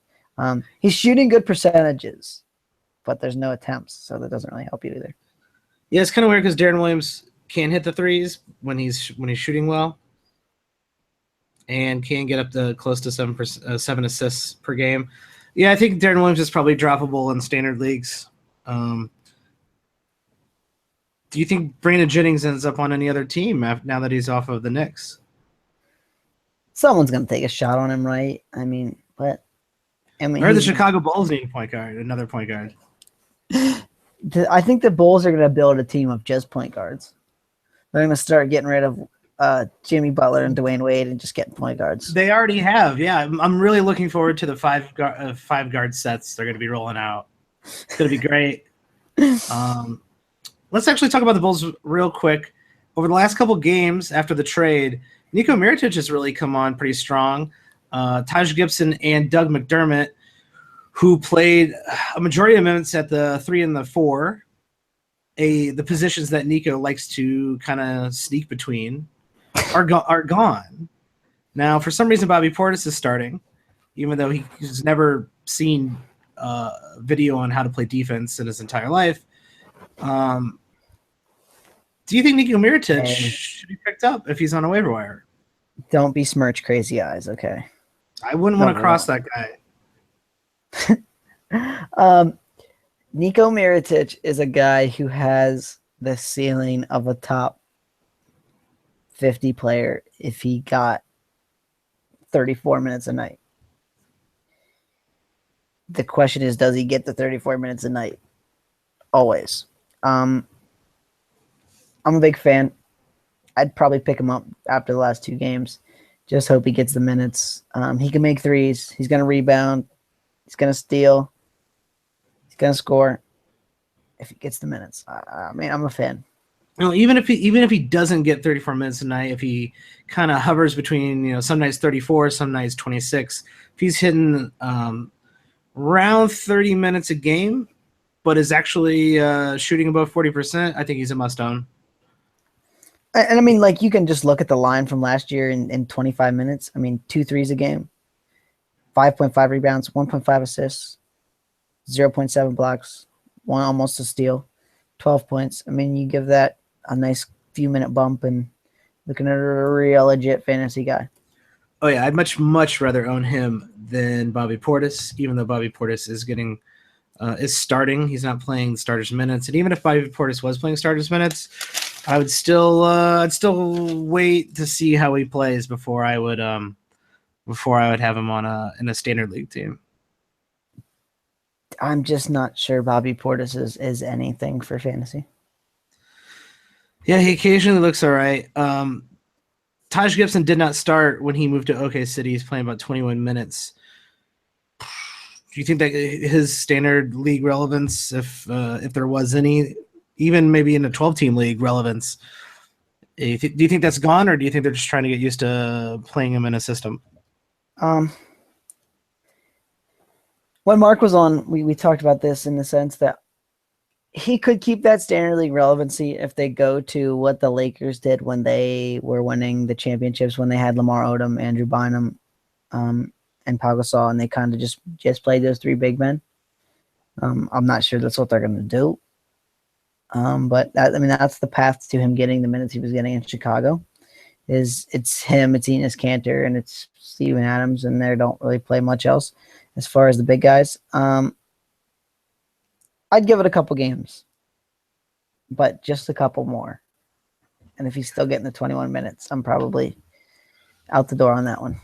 He's shooting good percentages, but there's no attempts, so that doesn't really help you either. Yeah, it's kind of weird because Darren Williams can hit the threes when he's shooting well, and can get up to close to 7 assists per game. Yeah, I think Darren Williams is probably droppable in standard leagues. Do you think Brandon Jennings ends up on any other team now that he's off of the Knicks? Someone's going to take a shot on him, right? I mean, but I heard the Chicago Bulls need another point guard. I think the Bulls are going to build a team of just point guards. They're going to start getting rid of Jimmy Butler and Dwayne Wade and just getting point guards. They already have, yeah. I'm really looking forward to the five guard sets they're going to be rolling out. It's going to be great. Let's actually talk about the Bulls real quick. Over the last couple games after the trade, Nico Mirotic has really come on pretty strong. Taj Gibson and Doug McDermott, who played a majority of minutes at the 3 and the 4, the positions that Nico likes to kind of sneak between, are gone. Now, for some reason, Bobby Portis is starting, even though he's never seen video on how to play defense in his entire life. Do you think Nico Mirotic should be picked up if he's on a waiver wire? Don't be smirch crazy eyes, okay? I wouldn't want to cross that guy. Nico Mirotic is a guy who has the ceiling of a top 50 player if he got 34 minutes a night. The question is, does he get the 34 minutes a night? Always. I'm a big fan. I'd probably pick him up after the last 2 games. Just hope he gets the minutes. He can make threes. He's going to rebound. He's going to steal. He's going to score if he gets the minutes. I mean, I'm a fan. Even if he doesn't get 34 minutes a night, if he kind of hovers between some nights 34, some nights 26, if he's hitting around 30 minutes a game, but is actually shooting above 40%, I think he's a must-own. And I mean, like, you can just look at the line from last year in 25 minutes. I mean, 2 threes a game, 5.5 rebounds, 1.5 assists, 0.7 blocks, 1 almost a steal, 12 points. I mean, you give that a nice few minute bump and looking at a real legit fantasy guy. Oh yeah, I'd much rather own him than Bobby Portis, even though Bobby Portis is starting. He's not playing starters minutes, and even if Bobby Portis was playing starters minutes, I'd still wait to see how he plays before I would have him on in a standard league team. I'm just not sure Bobby Portis is anything for fantasy. Yeah, he occasionally looks all right. Taj Gibson did not start when he moved to OK City. He's playing about 21 minutes. Do you think that his standard league relevance, if there was any, even maybe in a 12-team league relevance, do you think that's gone, or do you think they're just trying to get used to playing him in a system? When Mark was on, we talked about this in the sense that he could keep that standard league relevancy if they go to what the Lakers did when they were winning the championships, when they had Lamar Odom, Andrew Bynum, and Pau Gasol, and they kind of just played those 3 big men. I'm not sure that's what they're going to do. But that's the path to him getting the minutes he was getting in Chicago. It's him, it's Enes Kanter, and it's Steven Adams, and they don't really play much else as far as the big guys. I'd give it a couple games, but just a couple more. And if he's still getting the 21 minutes, I'm probably out the door on that one.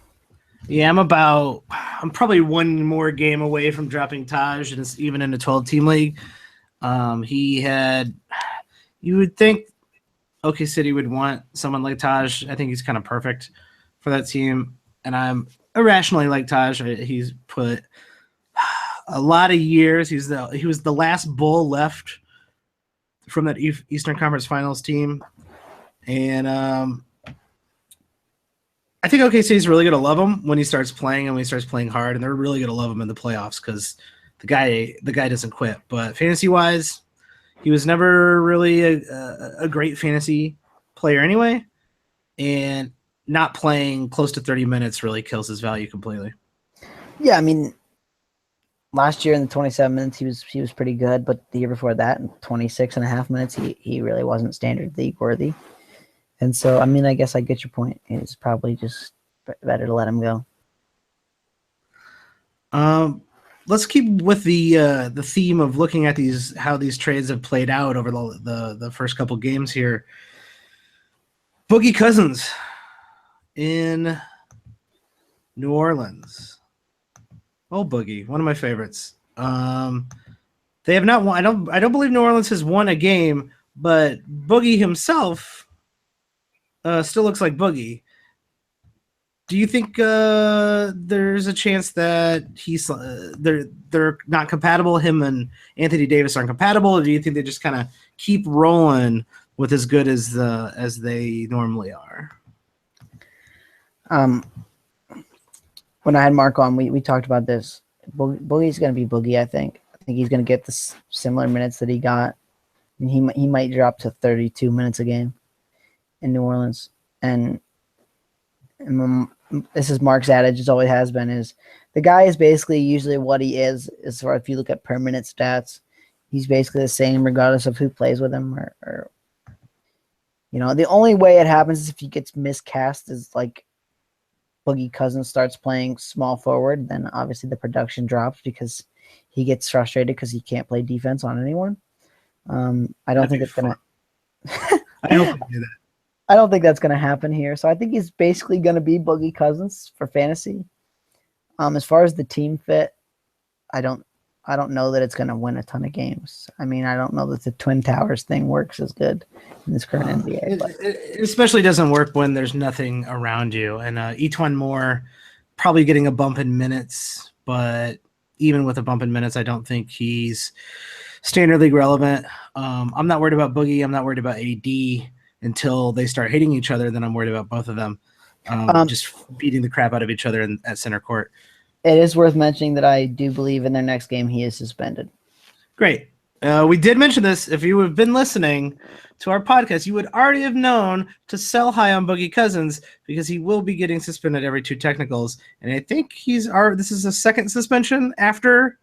Yeah, I'm probably 1 more game away from dropping Taj, and it's even in a 12-team league. You would think OK City would want someone like Taj. I think he's kind of perfect for that team, and I'm irrationally like Taj. He's put a lot of years. He was the last Bull left from that Eastern Conference Finals team, and I think OK City's really going to love him when he starts playing and when he starts playing hard, and they're really going to love him in the playoffs because the guy doesn't quit. But fantasy wise, he was never really a great fantasy player anyway, and not playing close to 30 minutes really kills his value completely. Yeah, I mean, last year in the 27 minutes he was pretty good, but the year before that in 26 and a half minutes he really wasn't standard league worthy. And so, I mean, I guess I get your point. It's probably just better to let him go. Let's keep with the theme of looking at how these trades have played out over the first couple games here. Boogie Cousins in New Orleans. Oh, Boogie, one of my favorites. They have not won. I don't believe New Orleans has won a game, but Boogie himself still looks like Boogie. Do you think there's a chance that they're not compatible? Him and Anthony Davis aren't compatible, or do you think they just kind of keep rolling with as good as they normally are? When I had Mark on, we talked about this. Boogie's going to be Boogie. I think he's going to get the similar minutes that he got. I mean, he might drop to 32 minutes a game in New Orleans, and this is Mark's adage, as always has been, is the guy is basically usually what he is as far as if you look at per minute stats. He's basically the same regardless of who plays with him, or the only way it happens is if he gets miscast, is like Boogie Cousins starts playing small forward, then obviously the production drops because he gets frustrated because he can't play defense on anyone. I don't think it's gonna I hope they do that. I don't think that's going to happen here. So I think he's basically going to be Boogie Cousins for fantasy. As far as the team fit, I don't I don't know that it's going to win a ton of games. I mean, I don't know that the Twin Towers thing works as good in this current NBA. But It especially doesn't work when there's nothing around you. And Etwan Moore probably getting a bump in minutes, but even with a bump in minutes, I don't think he's standard league relevant. I'm not worried about Boogie. I'm not worried about AD until they start hating each other. Then I'm worried about both of them just beating the crap out of each other at center court. it is worth mentioning that I do believe in their next game he is suspended. Great. We did mention this. If you have been listening to our podcast, you would already have known to sell high on Boogie Cousins because he will be getting suspended every 2 technicals. And I think this is a second suspension after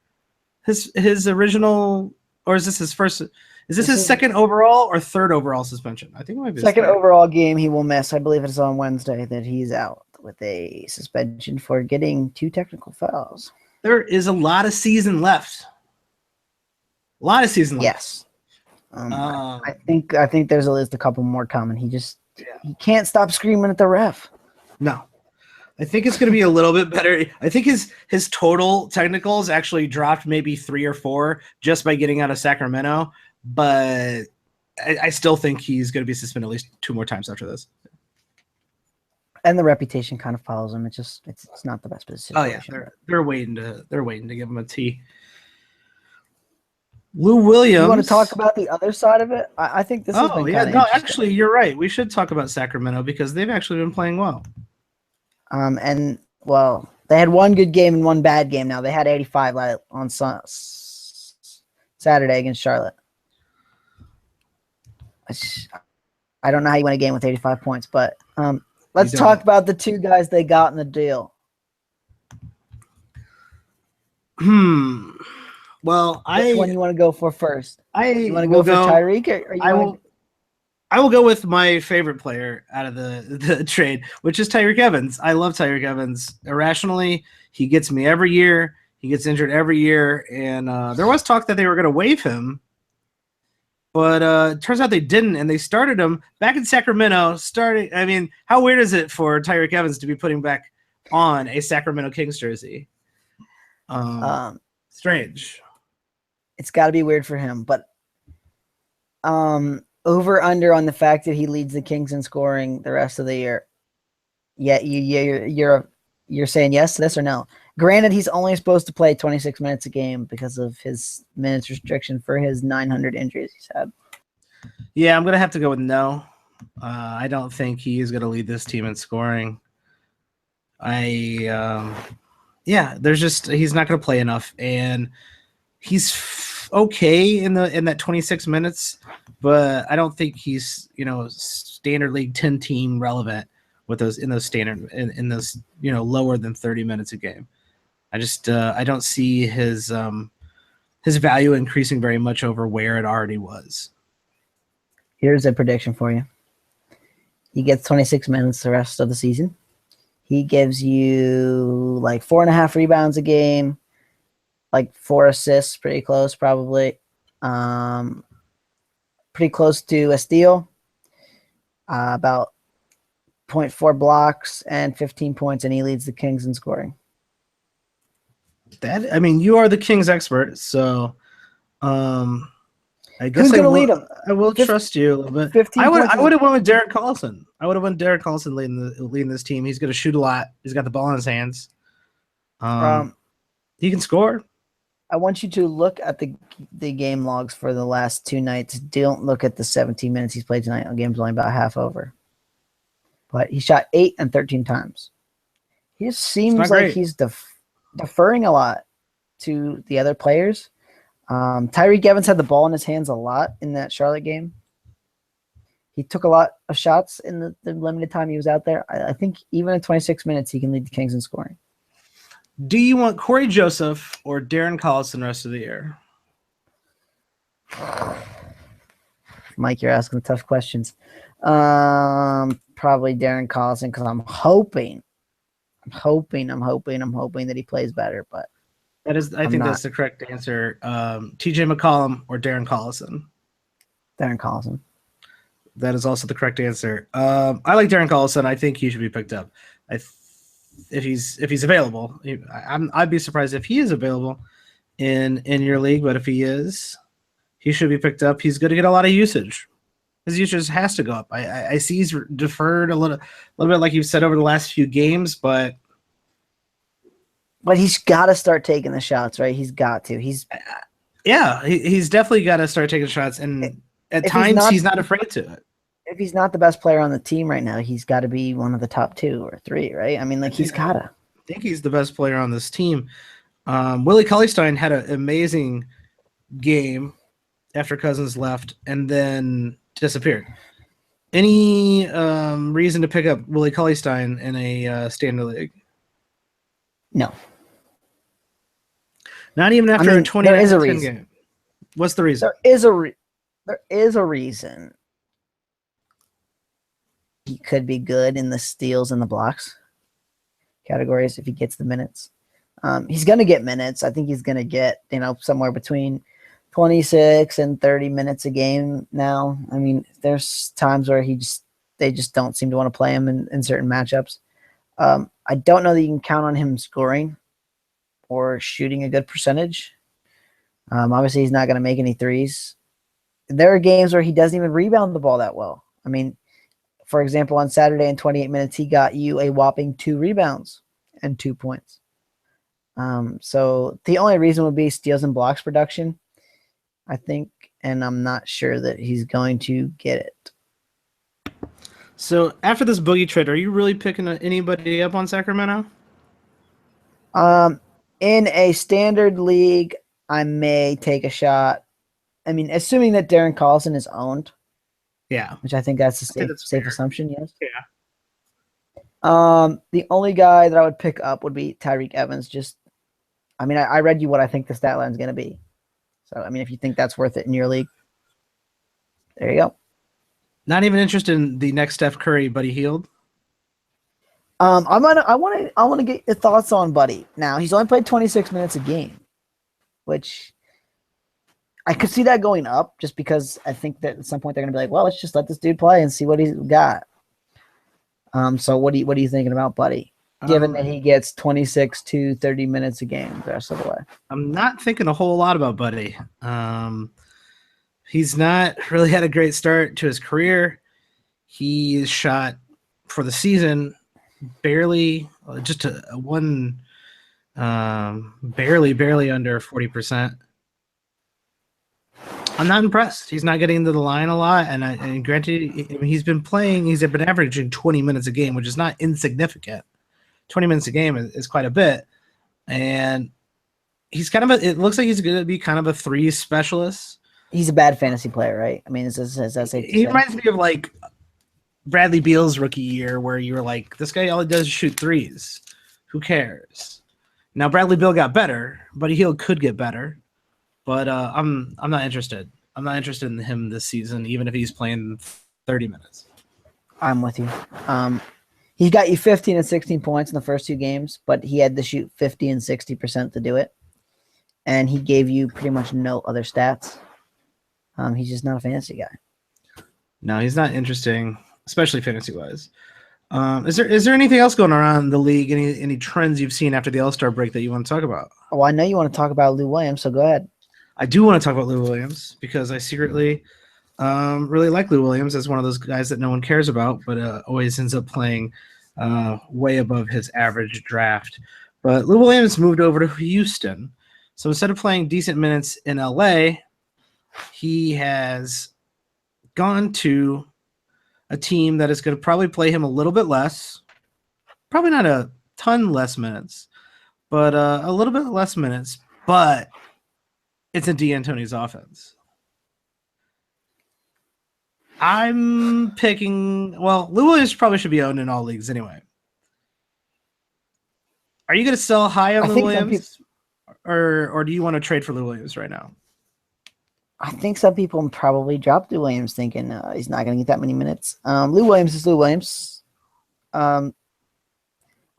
his original, or is this his first? Is this his second overall or third overall suspension? I think it might be Second overall game he will miss. I believe it's on Wednesday that he's out with a suspension for getting 2 technical fouls. There is a lot of season left. A lot of season left. Yes. I think there's at least a couple more coming. He can't stop screaming at the ref. No. I think it's going to be a little bit better. I think his total technicals actually dropped maybe 3 or 4 just by getting out of Sacramento, but I still think he's going to be suspended at least 2 more times after this. And the reputation kind of follows him. It's not the best position. Oh yeah, they're waiting to give him a T. Lou Williams. You want to talk about the other side of it? I think this has been actually, you're right. We should talk about Sacramento because they've actually been playing well. And well, they had one good game and one bad game. Now they had 85 on Saturday against Charlotte. I don't know how you win a game with 85 points, but let's talk about the 2 guys they got in the deal. Well, which one you want to go for first? You want to go for Tyreek, or I will go with my favorite player out of the trade, which is Tyreek Evans. I love Tyreek Evans. Irrationally, he gets me every year. He gets injured every year, and there was talk that they were going to waive him, but it turns out they didn't, and they started him back in Sacramento. I mean, how weird is it for Tyreek Evans to be putting back on a Sacramento Kings jersey? Strange. It's got to be weird for him, but over under on the fact that he leads the Kings in scoring the rest of the year. Yeah, you're saying yes to this or no? Granted, he's only supposed to play 26 minutes a game because of his minutes restriction for his 900 injuries he's had. Yeah, I'm gonna have to go with no. I don't think he is gonna lead this team in scoring. He's not gonna play enough, and he's okay in that 26 minutes, but I don't think he's standard league 10 team relevant with those lower than 30 minutes a game. I don't see his value increasing very much over where it already was. Here's a prediction for you. He gets 26 minutes the rest of the season. He gives you like 4.5 rebounds a game, like 4 assists, pretty close probably. Pretty close to a steal. About 0.4 blocks and 15 points, and he leads the Kings in scoring. You are the Kings expert, so I guess who's going to lead him? I will trust you a little bit. I would have went with Derek Collison. I would have went Derek Collison leading this team. He's going to shoot a lot. He's got the ball in his hands. He can score. I want you to look at the game logs for the last 2 nights. Don't look at the 17 minutes he's played tonight. The game's only about half over. But he shot 8 and 13 times. He just seems like he's deferring a lot to the other players. Tyreek Evans had the ball in his hands a lot in that Charlotte game. He took a lot of shots in the limited time he was out there. I think even in 26 minutes, he can lead the Kings in scoring. Do you want Corey Joseph or Darren Collison the rest of the year? Mike, you're asking tough questions. Probably Darren Collison because I'm hoping that he plays better. But I think that's the correct answer. TJ McCollum or Darren Collison? Darren Collison. That is also the correct answer. I like Darren Collison. I think he should be picked up. If he's available. I'd be surprised if he is available. in your league, but if he is, he should be picked up. He's going to get a lot of usage. His usage has to go up. I see he's deferred a little bit, like you've said over the last few games, but he's got to start taking the shots, right? He's got to. He's definitely got to start taking shots, and at times he's not afraid to it. If he's not the best player on the team right now, he's got to be one of the top 2 or 3, right? I mean, like he's got to. I think he's the best player on this team. Willie Cauley-Stein had an amazing game after Cousins left and then disappeared. Any reason to pick up Willie Cauley-Stein in a standard league? No. Not even after a 20 there is a reason. Game. What's the reason? There is a reason. He could be good in the steals and the blocks categories if he gets the minutes. He's going to get minutes. I think he's going to get, somewhere between 26 and 30 minutes a game now. I mean, there's times where they just don't seem to want to play him in certain matchups. I don't know that you can count on him scoring or shooting a good percentage. Obviously, he's not going to make any threes. There are games where he doesn't even rebound the ball that well. I mean, for example, on Saturday in 28 minutes, he got you a whopping 2 rebounds and 2 points. So the only reason would be steals and blocks production, I think, and I'm not sure that he's going to get it. So after this Boogie trade, are you really picking anybody up on Sacramento? In a standard league, I may take a shot. I mean, assuming that Darren Collison is owned. Yeah. Which I think that's a safe assumption, yes. Yeah. The only guy that I would pick up would be Tyreke Evans. I read you what I think the stat line is going to be. So, I mean, if you think that's worth it in your league, there you go. Not even interested in the next Steph Curry, Buddy Hield? I want to get your thoughts on Buddy. Now, he's only played 26 minutes a game, which I could see that going up just because I think that at some point they're going to be like, well, let's just let this dude play and see what he's got. So what are you thinking about Buddy? Given that he gets 26 to 30 minutes a game the rest of the way. I'm not thinking a whole lot about Buddy. He's not really had a great start to his career. He shot for the season barely, just barely under 40%. I'm not impressed. He's not getting into the line a lot, and granted, he's been averaging 20 minutes a game, which is not insignificant. 20 minutes a game is quite a bit, and he's it looks like he's going to be kind of a 3 specialist. He's a bad fantasy player, right? I mean, is that safe to say? He reminds me of like Bradley Beal's rookie year, where you were like, this guy all he does is shoot threes. Who cares? Now Bradley Beal got better, but he could get better. But I'm not interested. I'm not interested in him this season, even if he's playing 30 minutes. I'm with you. He got you 15 and 16 points in the first 2 games, but he had to shoot 50 and 60% to do it. And he gave you pretty much no other stats. He's just not a fantasy guy. No, he's not interesting, especially fantasy-wise. Is there anything else going around in the league? Any trends you've seen after the All-Star break that you want to talk about? Oh, I know you want to talk about Lou Williams, so go ahead. I do want to talk about Lou Williams because I secretly really like Lou Williams as one of those guys that no one cares about, but always ends up playing way above his average draft. But Lou Williams moved over to Houston. So instead of playing decent minutes in LA, he has gone to a team that is going to probably play him a little bit less, probably not a ton less minutes, but a little bit less minutes, but it's a D'Antoni's offense. I'm picking, Lou Williams probably should be owned in all leagues anyway. Are you going to sell high on Lou Williams? Or do you want to trade for Lou Williams right now? I think some people probably dropped Lou Williams thinking he's not going to get that many minutes. Lou Williams is Lou Williams. I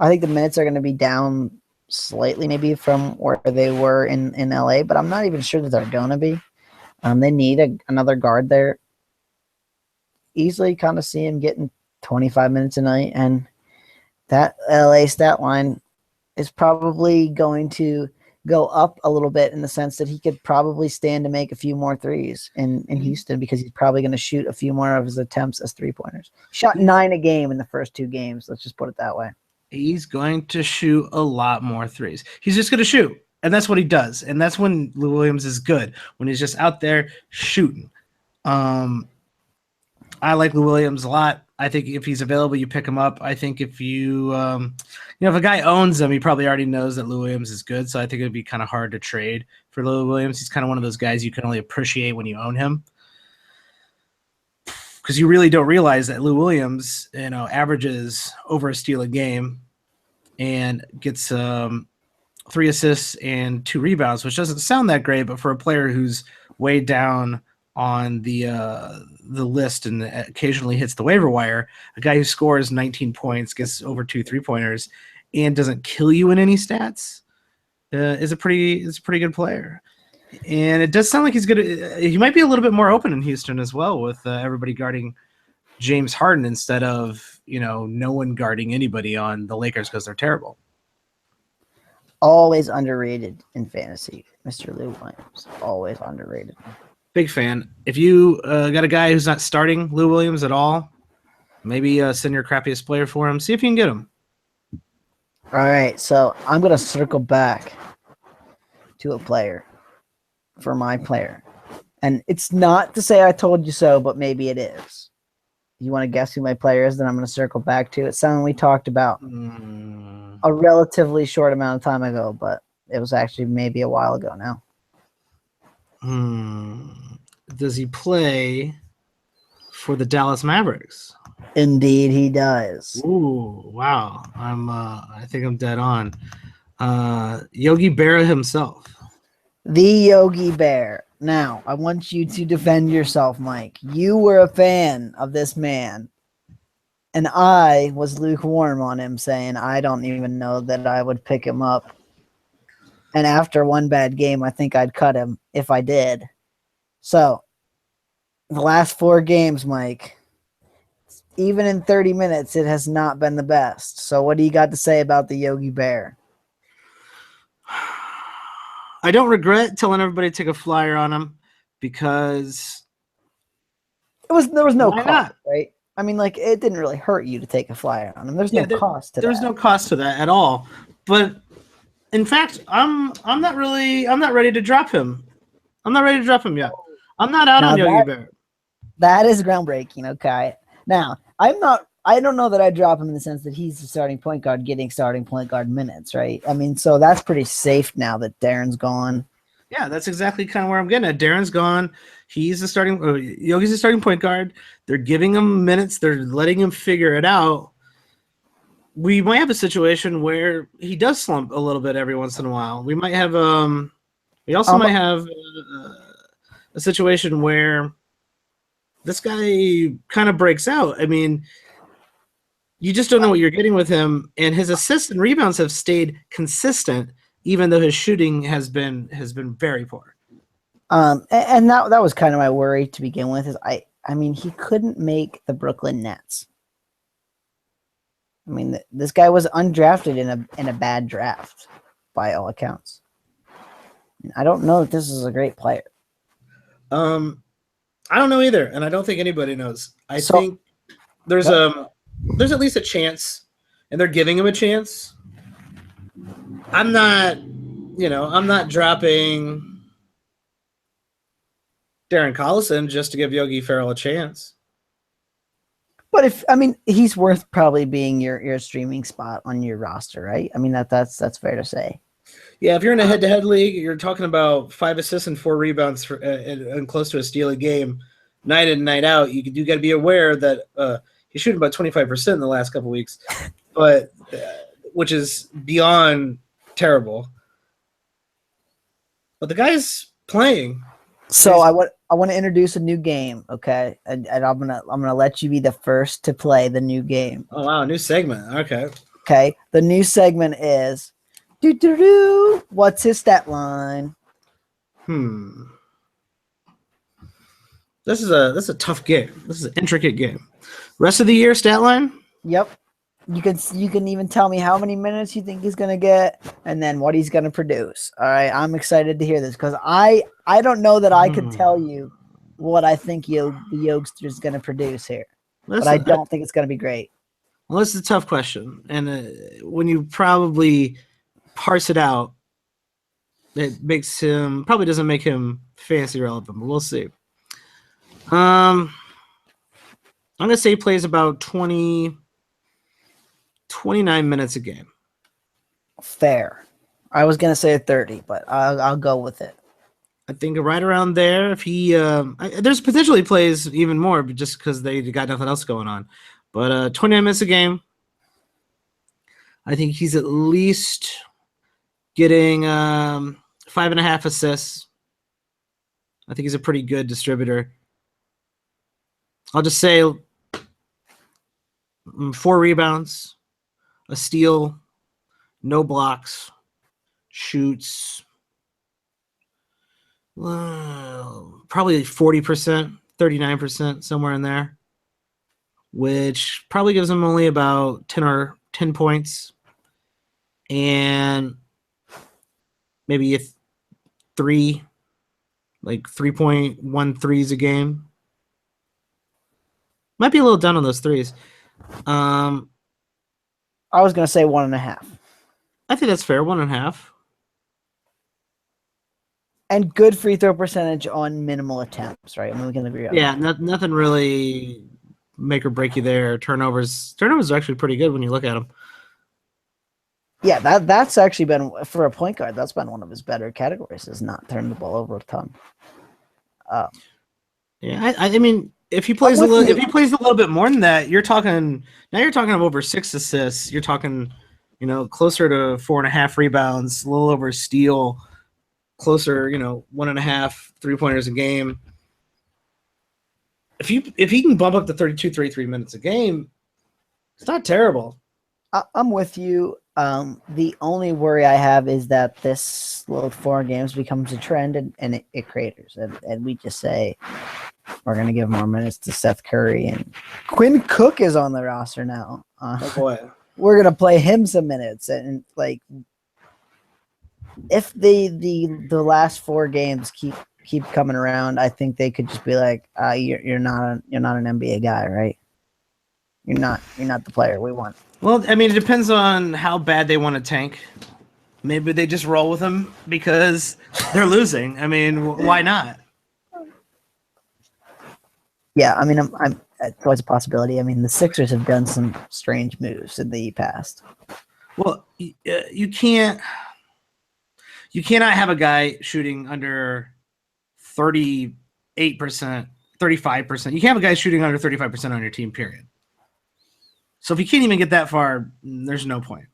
think the minutes are going to be down slightly maybe from where they were in LA, but I'm not even sure that they're going to be. They need another guard there. Easily kind of see him getting 25 minutes a night, and that LA stat line is probably going to go up a little bit in the sense that he could probably stand to make a few more threes in Houston because he's probably going to shoot a few more of his attempts as 3-pointers. Shot 9 a game in the first 2 games. Let's just put it that way. He's going to shoot a lot more threes. He's just going to shoot. And that's what he does. And that's when Lou Williams is good, when he's just out there shooting. I like Lou Williams a lot. I think if he's available, you pick him up. I think if you, if a guy owns him, he probably already knows that Lou Williams is good. So I think it would be kind of hard to trade for Lou Williams. He's kind of one of those guys you can only appreciate when you own him. Because you really don't realize that Lou Williams, averages over a steal a game and gets 3 assists and 2 rebounds, which doesn't sound that great, but for a player who's way down on the list and occasionally hits the waiver wire, a guy who scores 19 points, gets over 2 3-pointers, and doesn't kill you in any stats is a pretty good player. And it does sound like he's good. He might be a little bit more open in Houston as well, with everybody guarding James Harden instead of no one guarding anybody on the Lakers because they're terrible. Always underrated in fantasy, Mr. Lou Williams. Always underrated. Big fan. If you got a guy who's not starting Lou Williams at all, maybe send your crappiest player for him. See if you can get him. All right, so I'm going to circle back to a player for my player. And it's not to say I told you so, but maybe it is. You want to guess who my player is, then I'm going to circle back to it. Something we talked about a relatively short amount of time ago, but it was actually maybe a while ago now. Does he play for the Dallas Mavericks? Indeed, he does. Ooh, wow! I think I'm dead on. Yogi Berra himself. The Yogi Bear. Now, I want you to defend yourself, Mike. You were a fan of this man, and I was lukewarm on him, saying I don't even know that I would pick him up. And after one bad game, I think I'd cut him if I did. So, the last 4 games, Mike, even in 30 minutes, it has not been the best. So, what do you got to say about the Yogi Bear? I don't regret telling everybody to take a flyer on him because there was no why cost, not? Right? I mean, like, it didn't really hurt you to take a flyer on him. There's no cost to that. There's no cost to that at all. But in fact, I'm not ready to drop him. I'm not ready to drop him yet. I'm not out on Yogi Bear. That is groundbreaking. Okay. Now, I don't know that I drop him in the sense that he's the starting point guard getting starting point guard minutes, right? I mean, so that's pretty safe now that Darren's gone. Yeah, that's exactly kind of where I'm getting at. Darren's gone. He's the starting. Yogi's the starting point guard. They're giving him minutes. They're letting him figure it out. We might have a situation where he does slump a little bit every once in a while. We might have. We also might have a situation where this guy kind of breaks out. I mean, you just don't know what you're getting with him, and his assists and rebounds have stayed consistent, even though his shooting has been very poor. And that was kind of my worry to begin with. Is I mean, he couldn't make the Brooklyn Nets. I mean, this guy was undrafted in a bad draft, by all accounts. I don't know if this is a great player. I don't know either, and I don't think anybody knows. I think there's at least a chance, and they're giving him a chance. I'm not dropping Darren Collison just to give Yogi Ferrell a chance. But he's worth probably being your streaming spot on your roster, right? I mean, that's fair to say. Yeah, if you're in a head-to-head league, you're talking about 5 assists and 4 rebounds for and close to a steal a game, night in and night out. You got to be aware that he's shooting about 25% in the last couple weeks, but which is beyond terrible. But the guy's playing. So I want to introduce a new game, okay? And I'm gonna let you be the first to play the new game. Oh wow, new segment. Okay. Okay. The new segment is what's his stat line? This is a tough game. This is an intricate game. Rest of the year stat line? Yep. You can even tell me how many minutes you think he's gonna get, and then what he's gonna produce. All right, I'm excited to hear this because I don't know that I could tell you what I think the youngster's gonna produce here, but I don't think it's gonna be great. Well, this is a tough question, and when you probably parse it out, it makes him probably doesn't make him fantasy relevant, but we'll see. I'm gonna say he plays about 29 minutes a game. Fair. I was gonna say 30, but I'll go with it. I think right around there. If he, there's potential he plays even more, but just because they got nothing else going on. But 29 minutes a game. I think he's at least getting 5.5 assists. I think he's a pretty good distributor. I'll just say 4 rebounds, a steal, no blocks, shoots. Well, probably 40%, 39%, somewhere in there, which probably gives him only about 10 points and maybe 3.1 threes a game. Might be a little down on those threes. I was gonna say 1.5. I think that's fair, 1.5. And good free throw percentage on minimal attempts, right? I mean, we can agree on that. Yeah, nothing really make or break you there. Turnovers are actually pretty good when you look at them. Yeah, that's actually been, for a point guard, that's been one of his better categories, is not turning the ball over a ton. Yeah, I mean, if he plays a little bit more than that, you're talking of over 6 assists. You're talking, closer to 4.5 rebounds, a little over a steal, closer, 1.5 3-pointers a game. If he can bump up to 32, 33 minutes a game, it's not terrible. I'm with you. The only worry I have is that this little 4 games becomes a trend and it craters. And we just say we're going to give more minutes to Seth Curry. And Quinn Cook is on the roster now. Oh boy. We're going to play him some minutes. And like, if the last 4 games keep coming around, I think they could just be like, you're not an NBA guy, right? You're not the player we want. Well, I mean, it depends on how bad they want to tank. Maybe they just roll with them because they're losing. I mean, why not? Yeah, I mean, it's always a possibility. I mean, the Sixers have done some strange moves in the past. Well, you cannot have a guy shooting under 38%, 35%. You can't have a guy shooting under 35% on your team, period. So if you can't even get that far, there's no point.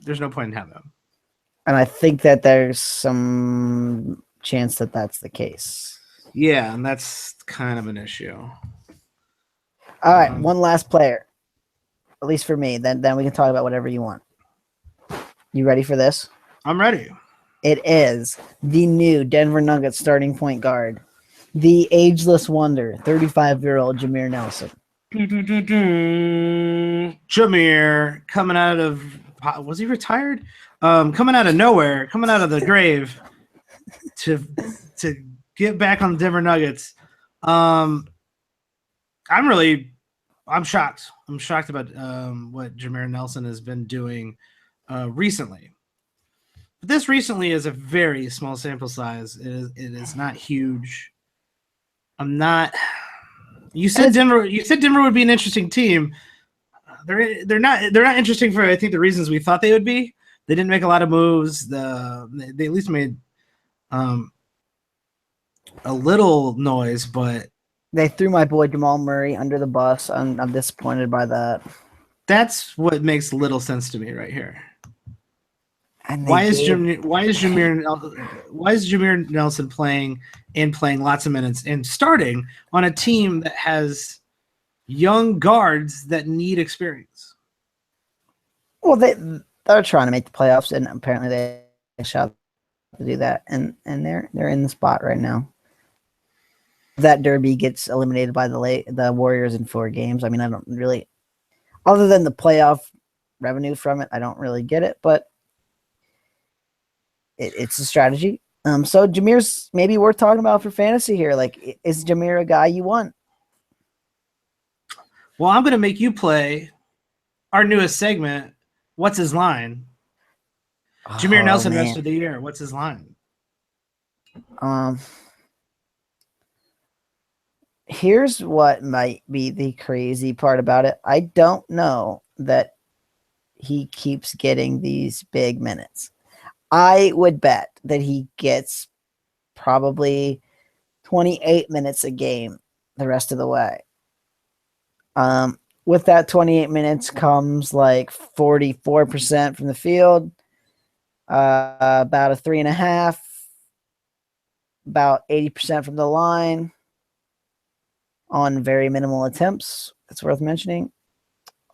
There's no point in having them. And I think that there's some chance that that's the case. Yeah, and that's kind of an issue. All right, one last player, at least for me. Then we can talk about whatever you want. You ready for this? I'm ready. It is the new Denver Nuggets starting point guard, the ageless wonder, 35-year-old Jameer Nelson. Jameer coming out of, was he retired? Coming out of nowhere, coming out of the grave to get back on the Denver Nuggets. I'm shocked. I'm shocked about what Jameer Nelson has been doing recently. But this recently is a very small sample size. It is not huge. You said Denver would be an interesting team. They're not interesting for, I think, the reasons we thought they would be. They didn't make a lot of moves. They at least made a little noise, but they threw my boy Jamal Murray under the bus. I'm disappointed by that. That's what makes little sense to me right here. And why is Jameer Nelson playing lots of minutes and starting on a team that has young guards that need experience? Well, they're trying to make the playoffs, and apparently they shot to do that, and they're in the spot right now. That Derby gets eliminated by the Warriors in 4 games. I mean, Other than the playoff revenue from it, I don't really get it, but it's a strategy. So Jameer's maybe worth talking about for fantasy here. Like, is Jameer a guy you want? Well, I'm going to make you play our newest segment. What's his line? Jameer Nelson, man. rest of the year. What's his line? Here's what might be the crazy part about it. I don't know that he keeps getting these big minutes. I would bet that he gets probably 28 minutes a game the rest of the way. With that 28 minutes comes like 44% from the field, about a 3.5, about 80% from the line on very minimal attempts. It's worth mentioning.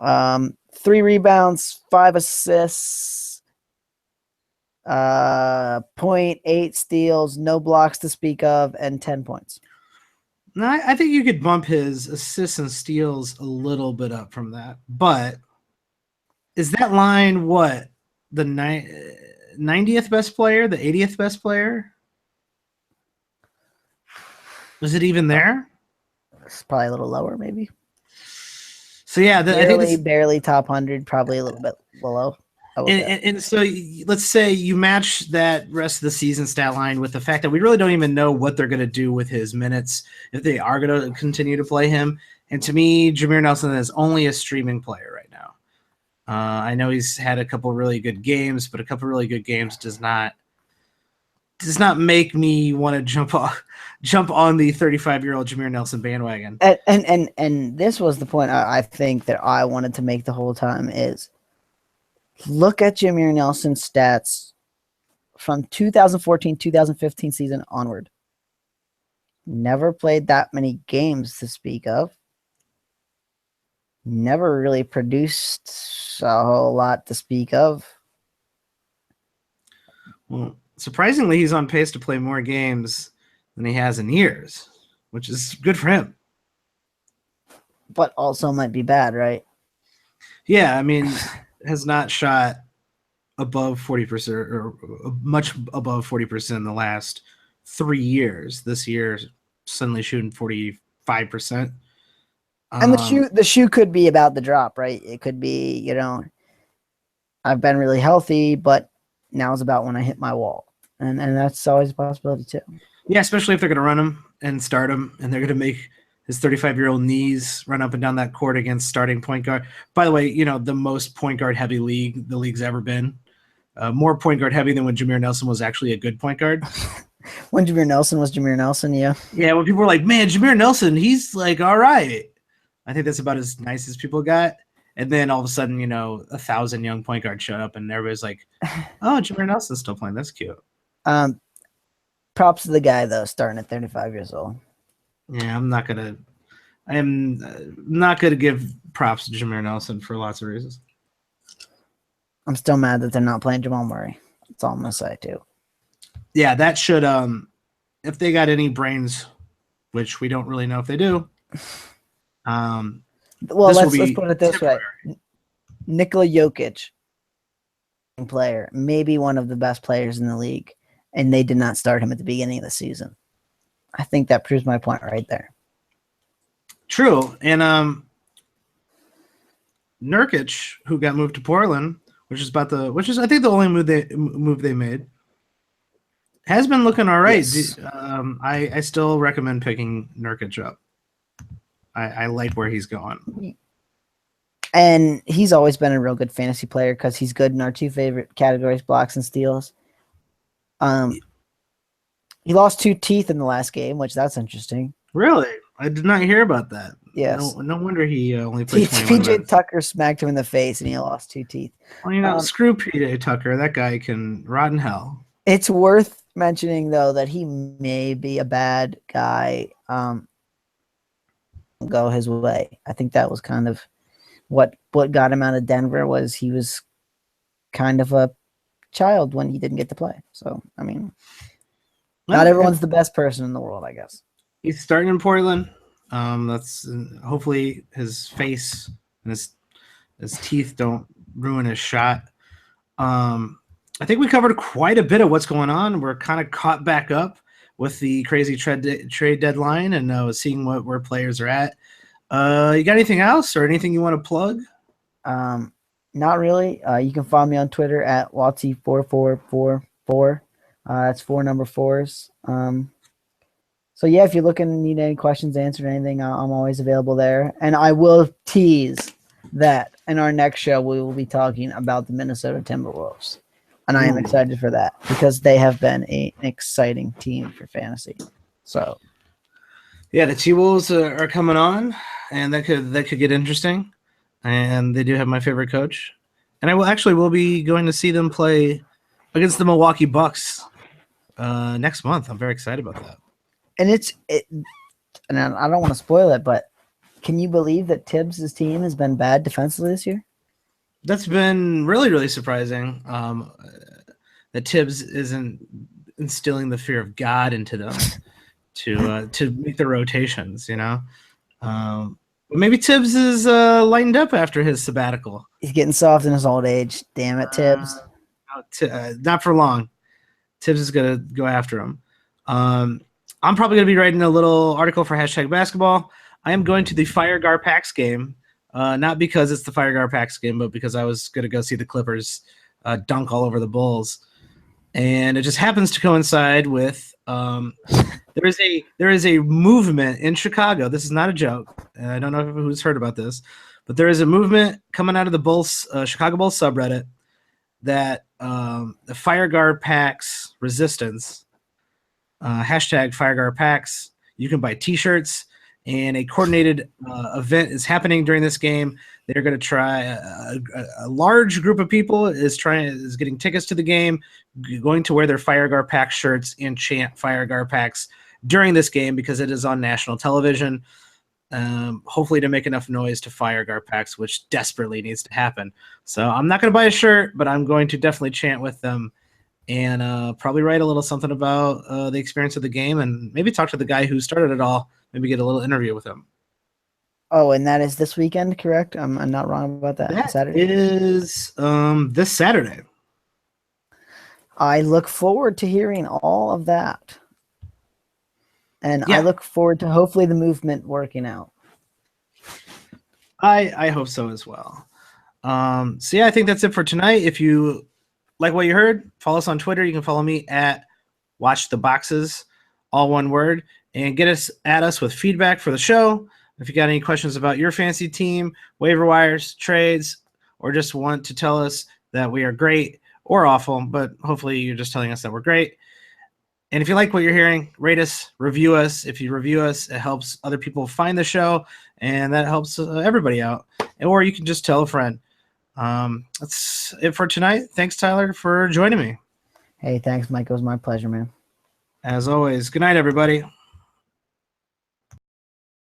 3 rebounds, 5 assists, 0.8 steals, no blocks to speak of, and 10 points. No, I think you could bump his assists and steals a little bit up from that. But is that line what? The 90th best player? The 80th best player? Was it even there? It's probably a little lower, maybe. So yeah, I think barely top 100, probably a little bit below. And so let's say you match that rest of the season stat line with the fact that we really don't even know what they're going to do with his minutes, if they are going to continue to play him. And to me, Jameer Nelson is only a streaming player right now. I know he's had a couple really good games, but a couple really good games does not make me want to jump on the 35-year-old Jameer Nelson bandwagon. And this was the point I think that I wanted to make the whole time is look at Jameer Nelson's stats from 2014-2015 season onward. Never played that many games to speak of. Never really produced a whole lot to speak of. Well, surprisingly, he's on pace to play more games than he has in years, which is good for him. But also might be bad, right? Yeah, I mean, has not shot above 40% or much above 40% in the last 3 years. This year, suddenly shooting 45%. And the shoe could be about the drop, right? It could be, I've been really healthy, but now is about when I hit my wall. And that's always a possibility too. Yeah, especially if they're going to run him and start him, and they're going to make his 35-year-old knees run up and down that court against starting point guard. By the way, the most point guard heavy league the league's ever been. More point guard heavy than when Jameer Nelson was actually a good point guard. When Jameer Nelson was Jameer Nelson, yeah. Yeah, when people were like, man, Jameer Nelson, he's like, all right. I think that's about as nice as people got. And then all of a sudden, 1,000 young point guards showed up, and everybody's like, oh, Jameer Nelson's still playing. That's cute. Props to the guy, though, starting at 35 years old. Yeah, I'm not gonna give props to Jameer Nelson for lots of reasons. I'm still mad that they're not playing Jamal Murray. That's all I'm gonna say too. Yeah, that should if they got any brains, which we don't really know if they do. Well, let's put it this way: Nikola Jokic, player, maybe one of the best players in the league, and they did not start him at the beginning of the season. I think that proves my point right there. True. And Nurkic, who got moved to Portland, which is I think the only move they made, has been looking all right. Yes. I still recommend picking Nurkic up. I like where he's going. And he's always been a real good fantasy player because he's good in our 2 favorite categories, blocks and steals. He lost 2 teeth in the last game, which that's interesting. Really? I did not hear about that. Yes. No wonder he only played 21 PJ Tucker smacked him in the face and he lost 2 teeth. Well, screw PJ Tucker. That guy can rot in hell. It's worth mentioning, though, that he may be a bad guy. Go his way. I think that was kind of what got him out of Denver was he was kind of a child when he didn't get to play. So, I mean, not everyone's the best person in the world, I guess. He's starting in Portland. That's hopefully his face and his his teeth don't ruin his shot. I think we covered quite a bit of what's going on. We're kind of caught back up with the crazy trade deadline and seeing where players are at. You got anything else or anything you want to plug? Not really. You can follow me on Twitter at Watsy4444. That's 4 number 4s. So yeah, if you're looking and need any questions answered, anything, I'm always available there. And I will tease that in our next show, we will be talking about the Minnesota Timberwolves. And I am excited for that because they have been an exciting team for fantasy. So yeah, the T-Wolves are coming on, and that could get interesting. And they do have my favorite coach. And I will be going to see them play against the Milwaukee Bucks next month. I'm very excited about that. And and I don't want to spoil it, but can you believe that Tibbs' team has been bad defensively this year? That's been really, really surprising. That Tibbs isn't instilling the fear of God into them to make the rotations. Maybe Tibbs is lightened up after his sabbatical. He's getting soft in his old age. Damn it, Tibbs. Not for long. Tibbs is going to go after him. I'm probably going to be writing a little article for #basketball. I am going to the Fire Garpax game, not because it's the Fire Garpax game, but because I was going to go see the Clippers dunk all over the Bulls. And it just happens to coincide with there is a movement in Chicago. This is not a joke. And I don't know who's heard about this, but there is a movement coming out of the Bulls, Chicago Bulls subreddit that the Fire Garpax resistance, #Fire Garpax. You can buy T-shirts, and a coordinated event is happening during this game. They're going to try a large group of people is getting tickets to the game, going to wear their Fire Garpax shirts and chant Fire Garpax during this game because it is on national television. Hopefully to make enough noise to fire Garpax, which desperately needs to happen. So I'm not going to buy a shirt, but I'm going to definitely chant with them and probably write a little something about the experience of the game and maybe talk to the guy who started it all, maybe get a little interview with him. Oh, and that is this weekend, correct? I'm not wrong about that. That Saturday is this Saturday. I look forward to hearing all of that. And I look forward to hopefully the movement working out. I hope so as well. So yeah, I think that's it for tonight. If you like what you heard, follow us on Twitter. You can follow me at WatchTheBoxes, all one word, and at us with feedback for the show. If you got any questions about your fantasy team, waiver wires, trades, or just want to tell us that we are great or awful, but hopefully you're just telling us that we're great. And if you like what you're hearing, rate us, review us. If you review us, it helps other people find the show, and that helps everybody out. Or you can just tell a friend. That's it for tonight. Thanks, Tyler, for joining me. Hey, thanks, Mike. It was my pleasure, man. As always, good night, everybody.